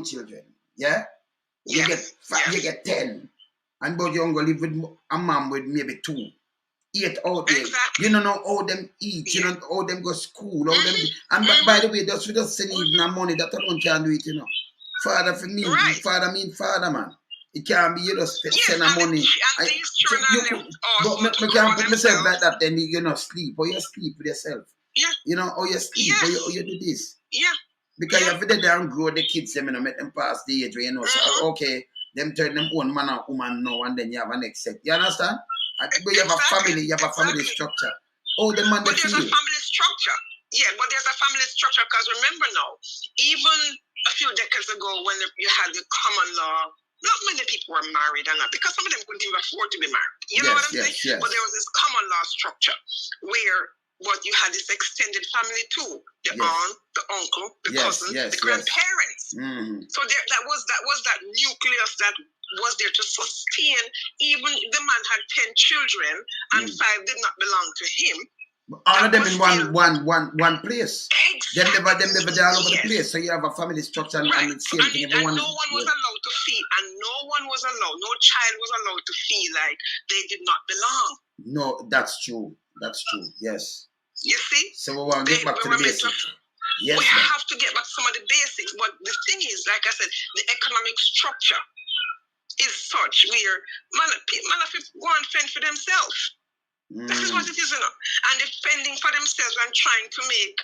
children. Yeah? You get 10. And but you're going to live with a mom with maybe 2. 8 out there. Exactly. You don't know how them eat. You don't know how them go school. How them, and by the way, we just send even money that alone can do it, you know. Father for me, father mean father, man. It can't be you just send a money. But I can't put myself like that, then you know sleep. Or you sleep with yourself. Yeah. You know, or you sleep, or you do this. Yeah. Because you have to down grow the kids, them, you know, make them pass the age where you know, so, okay, them turn them own man or woman now, and then you have a next set. You understand? But you have a family, structure. Oh, the man but there's a family structure. Yeah, but there's a family structure because remember now, even a few decades ago when you had the common law, not many people were married because some of them couldn't even afford to be married. You know what I'm saying? Yes. But there was this common law structure where you had this extended family too. The aunt, the uncle, the cousin, the grandparents. So that was that nucleus that was there to sustain. Even if the man had 10 children and 5 did not belong to him. All of them in one place. Exactly. Them never there all over the place. So you have a family structure and the same thing. And no one was allowed to feel, no child was allowed to feel like they did not belong. No, that's true. Yes. You see? So we want to get back to the basics. Yes. We have to get back to some of the basics. But the thing is, like I said, the economic structure is such where man have to go and fend for themselves. This is what it is, and defending for themselves and trying to make,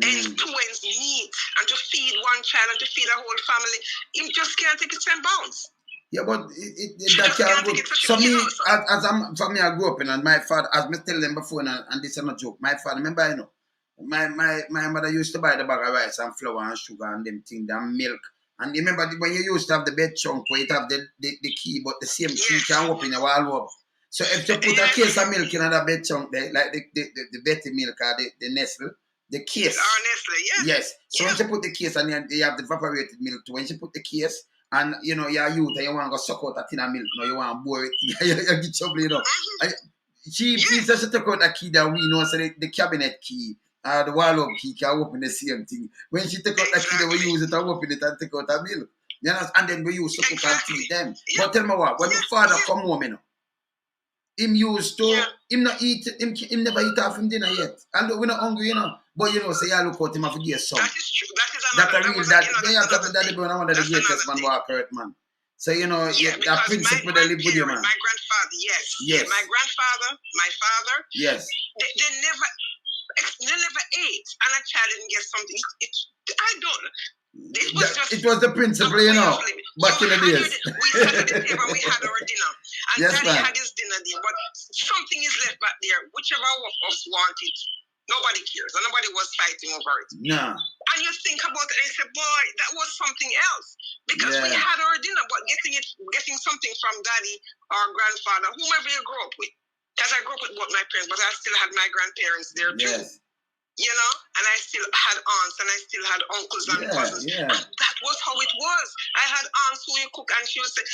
ends to ends meet and to feed one child and to feed a whole family. You just can't take its 10 bounds. Yeah, but that can't go. So me, for me, I grew up in, and my father, as I tell them before, and this is not a joke, my father, remember, my mother used to buy the bag of rice and flour and sugar and them things and milk. And remember when you used to have the bed chunk where it have the key, but the same key can open your wall up. So if you put a case of milk in that bed chunk there, like the Betty milk or the Nestle, the case. Yes. So once you put the case and you have the evaporated milk too, once you put the case, and you're youth and you want to go suck out a tin of milk, you want to bore it, you get trouble, She said she took out a key that we know, so the cabinet key, the wall-up key can open the same thing. When she took out the key, we use it to open it and take out a milk. You understand? And then we use to cook and feed them. But tell me what, when the father come home, him used to, him not eat, him never eat half him dinner yet. And we're not hungry, But say, I look out him have to get some. That is true. That a real, that one of the greatest man walk earth, man. So, that principle they live with you, man. My grandfather, yes. My grandfather, my father, yes. They never ate, and a child didn't get something. I don't know. It was the principle, back in the days. We sat at the table and we had our dinner. And Daddy had his dinner there, but something is left back there. Whichever of us want it, nobody cares. And nobody was fighting over it. No. And you think about it and you say, boy, that was something else. Because we had our dinner, but getting something from Daddy or grandfather, whomever you grew up with. Because I grew up with both my parents, but I still had my grandparents there too. Yes. And I still had aunts and I still had uncles and cousins. Yeah. And that was how it was. I had aunts who you cook and she would say,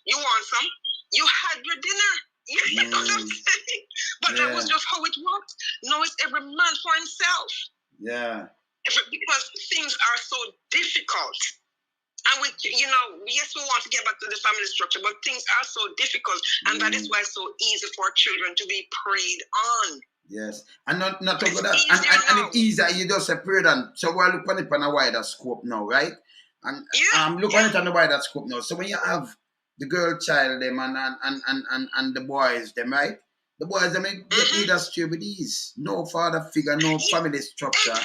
you want some? You had your dinner. You know what I'm saying? But that was just how it worked. Now it's every man for himself. Yeah. Because things are so difficult. And yes, we want to get back to the family structure, but things are so difficult. And that is why it's so easy for children to be preyed on. Yes, and not over that, and it's easier. You just separate them. So we're looking at a wider scope now, right? And looking at a wider scope now. So when you have the girl child them and the boys them, right? The boys them get industry with ease. No father figure, no family structure.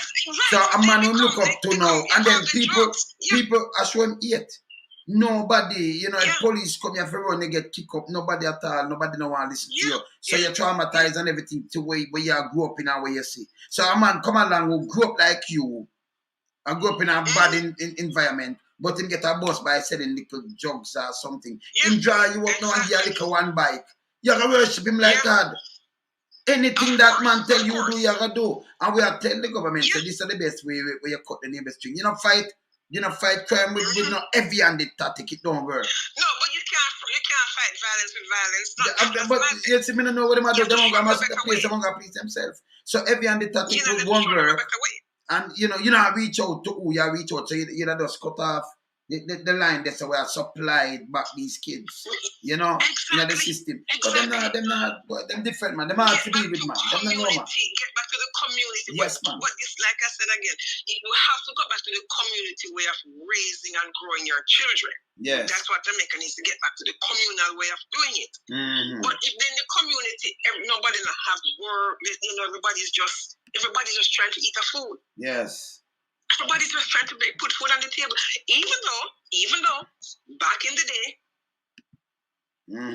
So a man will look up to now, and then people are showing it. Nobody, if police come here for run, they get kicked up. Nobody at all. Nobody no want to listen to you. So you're traumatized and everything to where you grew up in and where you see. So a man come along who grew up like you and grew up in a bad environment, but him get a bus by selling little drugs or something. Him draw you up now and get a little one bike. You're going to worship him like God. Anything that man tell you do, you're going to do. And we are telling the government, so this is the best way where you cut the neighbor string. Fight crime with no heavy-handed tactic. It don't work. No, but you can't fight violence with violence. But you see, me don't know what they do. They won't go to place. They won't go police themselves. So heavy-handed tactic with one girl. And you reach out to who you reach out. So you just cut off the line that's where I supplied back these kids. Exactly. The system. But them not, them different, man. Them hard to deal with, man. Them not normal. Get back to the community. Yes, man. But this, like I said again, you have to go back to the community way of raising and growing your children. Yes. That's what Jamaica needs to get back to, the communal way of doing it. Mm-hmm. But if in the community, nobody not have work, everybody's just trying to eat a food. Yes. Everybody's just trying to put food on the table. Even though back in the day,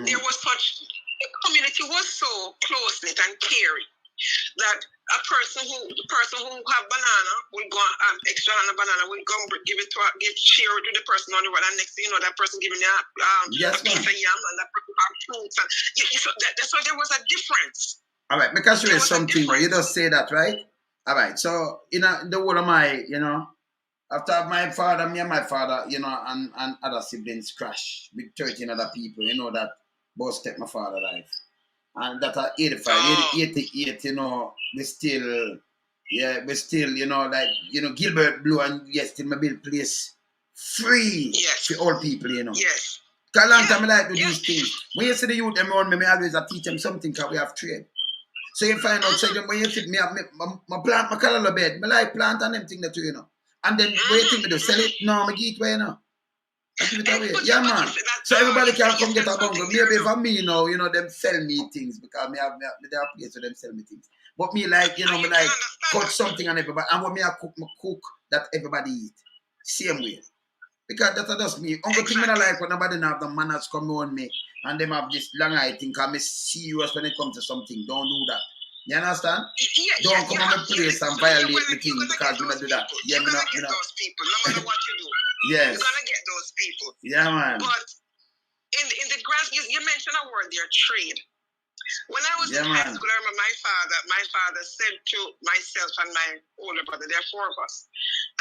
there was the community was so close-knit and caring that the person who have banana will go extra hand of banana will go give share it to the person on the road, and next thing you know, that person giving you a piece of yam, and that person have fruits, and so there was a difference. All right, because there is something where you just say that, right? All right, so the whole of my, after my father, me and my father, and other siblings crash with 13 other people, that both take my father's life. And that are 85, 88, we still, Gilbert Blue and still my build place free for all people, Yes. Because a long time I like to do these things. When you see the youth them around me, I always teach them something because we have trade. So you find out, when you see me, I plant my color bed, I like plant and them thing that And then what you think me do? Sell it? No, I give it away, And give it away. But Yeah, but man. you see that- So everybody can you come said get a something bungle. there, Maybe though. for me now, you know, them sell me things because me have there are places where them sell me things. But me like, you know, And me you can like understand cut that. something on everybody. And when me I cook that everybody eat. Same way. Because that's just me. Only thing me not like when nobody have the manners come on me and them have this long eye thing because me serious when it comes to something. Don't do that. You understand? Don't come on my place and violate me thing because me not do that. Yeah, You're me gonna not, get those people, no matter what you do. yes. You're gonna get those people. Yeah, man. But in the grand, you mentioned a word there, trade. When I was in high school, I remember my father said to myself and my older brother, there are 4 of us,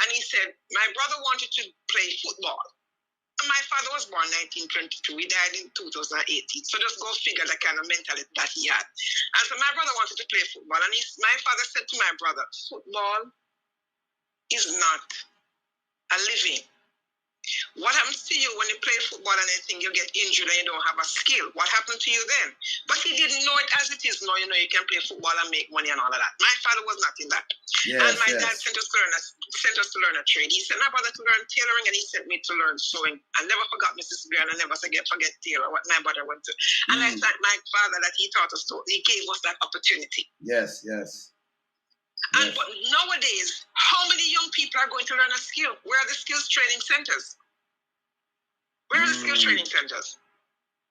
and he said, my brother wanted to play football. And my father was born 1922. He died in 2018. So just go figure the kind of mentality that he had. And so my brother wanted to play football. And my father said to my brother, football is not a living. What happens to you when you play football and you think you get injured and you don't have a skill? What happened to you then? But he didn't know it as it is now. You know, you can play football and make money and all of that. My father was not in that. Yes, and my dad sent us to learn a trade. He sent my brother to learn tailoring and he sent me to learn sewing. I never forgot Mrs. Bear and I never forget tailor what my brother went to. And I thank my father that he taught us to. He gave us that opportunity. Yes, yes. And but nowadays, how many young people are going to learn a skill? Where are the skills training centers? Where are the skill training centers?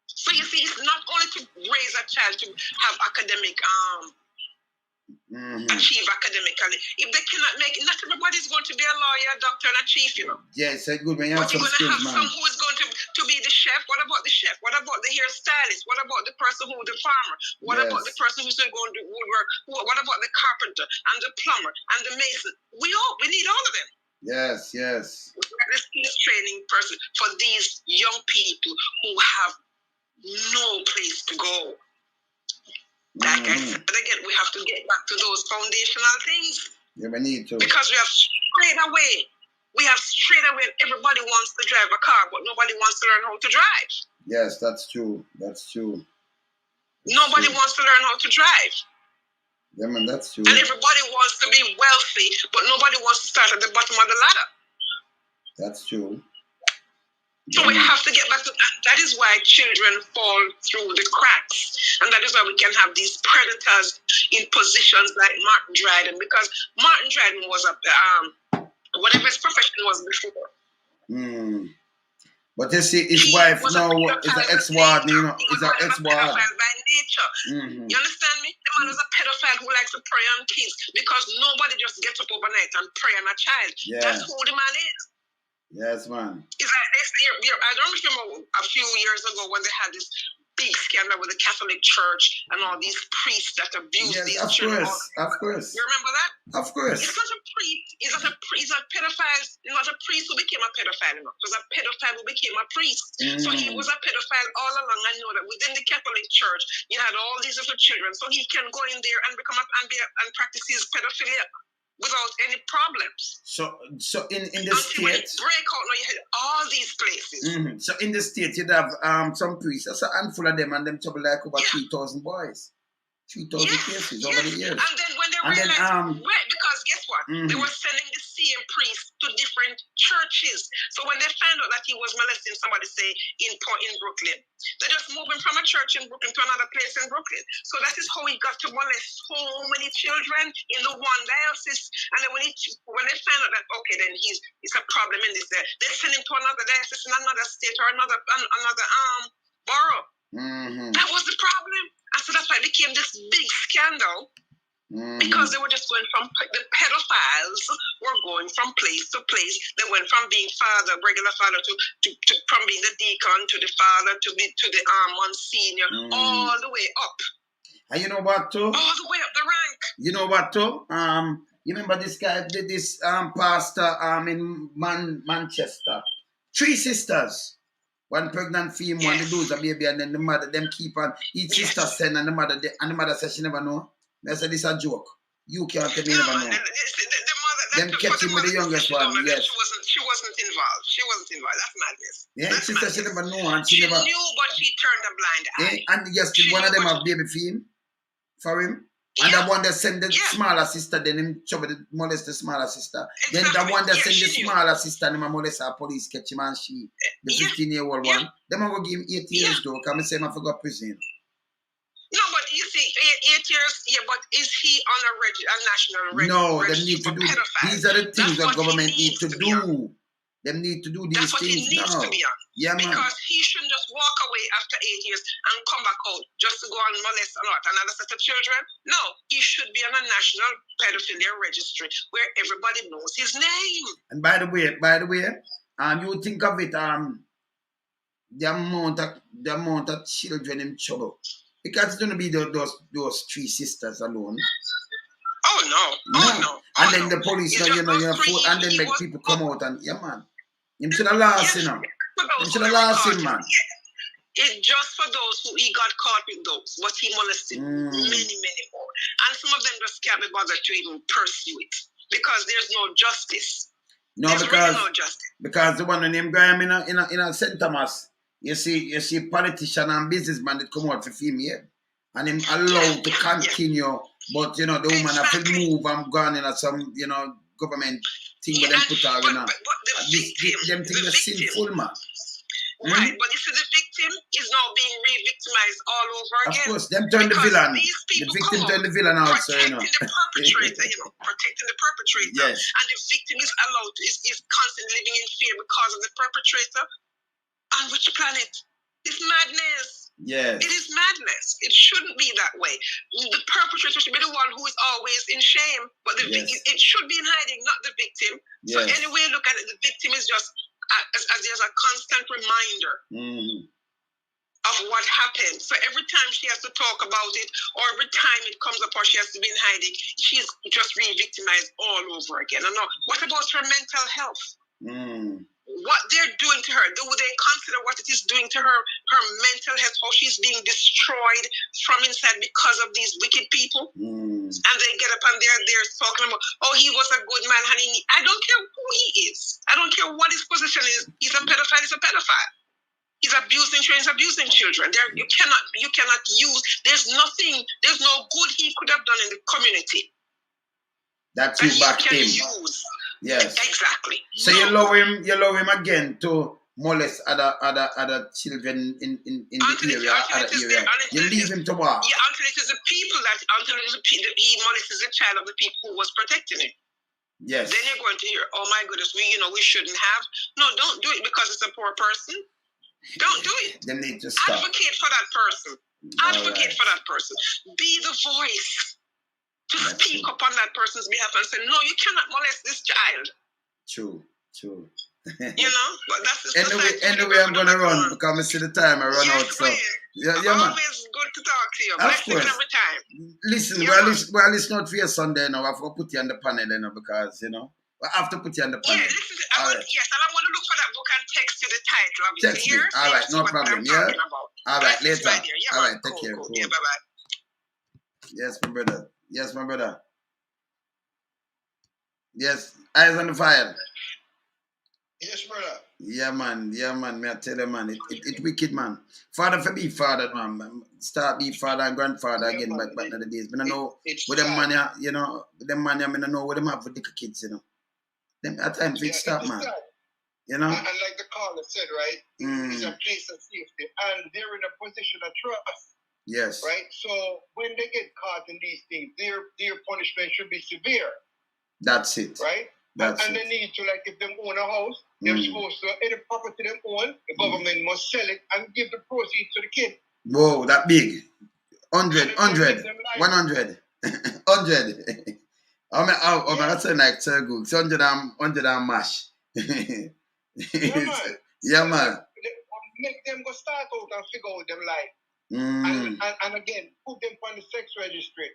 So you see, it's not only to raise a child to have academic, achieve academically. If they cannot make it, not everybody is going to be a lawyer, a doctor, and a chief, you know. Yeah, it's a good man. You But have you're some going to skills, have man. some who is going to be the chef. What about the chef? What about the hairstylist? What about the person who, the farmer? What about the person who's going to do woodwork? What about the carpenter and the plumber and the mason? We need all of them. Yes, yes. The skills training person for these young people who have no place to go. Like I said again, we have to get back to those foundational things. Yeah, we need to. Because we have straight away, everybody wants to drive a car, but nobody wants to learn how to drive. Yes, that's true. That's true. Nobody wants to learn how to drive. Yeah, man, that's true. And everybody wants to be wealthy, but nobody wants to start at the bottom of the ladder. That's true. So we have to get back to that. That is why children fall through the cracks. And that is why we can have these predators in positions like Martin Dryden, because Martin Dryden was whatever his profession was before. But you see, his wife now is an ex-ward, you know, is an ex-ward. By nature. You understand me? The man was a pedophile who likes to prey on kids because nobody just gets up overnight and prey on a child. Yeah. That's who the man is. Yes, man. It's like I don't remember a few years ago when they had this big scandal with the Catholic Church and all these priests that abused these children. Of course. You remember that? Of course. It's not a priest. It's not a priest. It's a pedophile. It's not a priest who became a pedophile. It was a pedophile who became a priest. So he was a pedophile all along. I know that within the Catholic Church, you had all these little children. So he can go in there and become and practice his pedophilia without any problems. So in the Until when it States, break out, now you had all these places. So in the States, you'd have some priests. That's a handful of them, and them trouble like over 3,000 boys. 3,000 cases over the years. And then when they realized, because guess what? They were sending the same priest to different churches. So when they found out that he was molesting somebody, say, in Brooklyn, they just moved him from a church in Brooklyn to another place in Brooklyn. So that is how he got to molest so many children in the one diocese. And then when they found out that, okay, then it's a problem in this, they send him to another diocese in another state or another borough. That was the problem. And so that's why it became this big scandal. Because they were just going from, the pedophiles were going from place to place. They went from being regular father, to from being the deacon to the father to the monsignor, all the way up. And you know what too? All the way up the rank. You know what too? You remember this guy did this pastor in Manchester. 3 sisters. One pregnant female, one lose a baby, and then the mother them keep on each sister send, and the mother says she never know. I said this a joke. You can't tell me never know. The mother catch him with the youngest one. Yes. She wasn't involved. That's madness. Yeah, that's she said she never know, and she never knew, but she turned a blind eye. And yes, one of them have baby fee for him. And Yeah. the one that send the Yeah. smaller sister, then him trouble the molest the smaller sister. Then the Exactly. one that Yeah, send the she knew. smaller sister, him a molest her police catch him and she, the Yeah. 15-year-old Yeah. one. Them a go give him 8 years though, because I say I forgot prison. No, but you see, 8 years, yeah, but is he on a national No, them registry need to for do. pedophiles? These are the things That's that what he government need needs to to be on. do. Them need to do these That's what he things needs now. to be on. Yeah, man. Because he shouldn't just walk away after 8 years and come back out just to go and molest another set of children. No, he should be on a national pedophilia registry where everybody knows his name. And by the way, you think of it, the amount of children in trouble. Because it's gonna be those 3 sisters alone. Oh no. Oh no. And then the police, It's now, just those 3, and then he make was people come out and yeah, man. Him should have lost, you know. Him should have lost him, man. It's just for those who he got caught with those, but he molested many more. And some of them just can't be bothered to even pursue it because there's no justice. No, there's because really no justice. Because the one named Graham in St. Thomas, you see politician and businessman that come out for female. And him allowed to continue, but the woman have to move and gone in some, government thing where them put her, but the victim, them things are sinful, man. Right, but you see, the victim is now being re-victimized all over again. Of course, them turn the villain. The victim turn the villain also, protecting the perpetrator, protecting the perpetrator. Yes. And the victim is allowed to, is constantly living in fear because of the perpetrator. On which planet? It's madness. Yes. It is madness. It shouldn't be that way. The perpetrator should be the one who is always in shame, but it should be in hiding, not the victim. Yes. So anyway, look at it, the victim is just as there's a constant reminder of what happened. So every time she has to talk about it, or every time it comes up or she has to be in hiding, she's just re-victimized all over again. And now, what about her mental health? What they're doing to her, do they consider what it is doing to her mental health, how she's being destroyed from inside because of these wicked people? And they get up and they're talking about, oh, he was a good man, honey. I don't care who he is. I don't care what his position is. He's a pedophile. He's a pedophile. He's abusing children. He's abusing children. You cannot use. There's no good he could have done in the community. That you back him. Use. Yes. Exactly. So you allow him again to molest other children in the area, other area. You leave him to what? Yeah, until it is the people he molests the child of the people who was protecting him. Yes. Then you're going to hear, oh my goodness, we shouldn't have. No, don't do it because it's a poor person. Don't do it. They need to stop. Advocate for that person. Advocate for that person. Be the voice to speak up on that person's behalf and say, no, you cannot molest this child. True. But that's the anyway, I'm gonna run because I see the time I run out. So yeah, man. Always good to talk to you. Blessings every time. Listen, well, it's not for your Sunday now. I have to put you on the panel, because I have to put you on the panel. Yes, and I want to look for that book and text you the title. Text me. All right, no problem. Yeah. All right, later. All right, take care. Cool. Yeah, bye-bye. Yes, my brother. Yes, eyes on the fire. Yes, brother. Yeah, man. Me I tell you, man, it wicked, man. Father for be father, man. Start be father and grandfather again back in the days. But I know with them money, with them money, I mean, I know what them have for the kids, Them at times it stop, man. And like the caller said, right? It's a place of safety, and they're in a position of trust. Yes. Right. So when they get caught in these things, their punishment should be severe. That's it. Right. And they need to, like, if they own a house, they're supposed to, any property they own, the government must sell it and give the proceeds to the kid. Whoa, that big. 100. 100. 100. That's like so good. 100 and mash. Yeah, man. Make them go start out and figure out them life. And again, put them on the sex registry.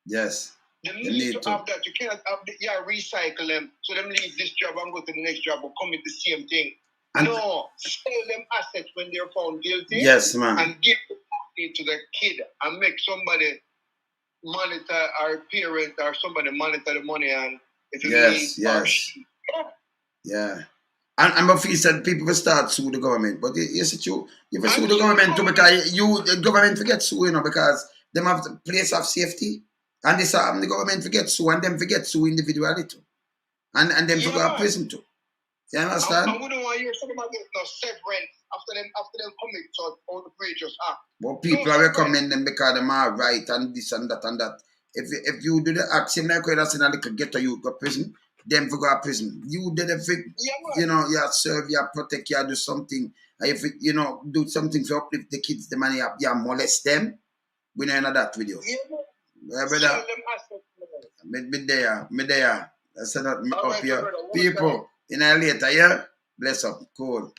Yes. They need to have that. You cannot have recycle them. So them leave this job and go to the next job or commit the same thing. No, sell them assets when they're found guilty. Yes, man. And give the money to the kid and make somebody monitor our parent or somebody monitor the money and if Yeah. And but he said people will start sue the government. But yes, it's true. You will sue the government too because the government forget sue, because them have the place of safety. And this the government forget sue and them forget sue individually too. And them Yeah, to go to man. prison too. You understand? And we don't want to hear something about this no severance after them commit so all the preachers act. But people No are severance. recommend them because them are right and this and that and that. If you do the act, same like when I say that little ghetto you go to prison, them for go to prison. You did if you know, you serve, you protect, you do something. And if it, you know, do something to uplift the kids, the money up, you molest them. We know that video. Yeah, man. Yeah, Sell brother. them assets, man. Me there. I said that All up right, here. brother. People, in a later, yeah? Bless up. Cool.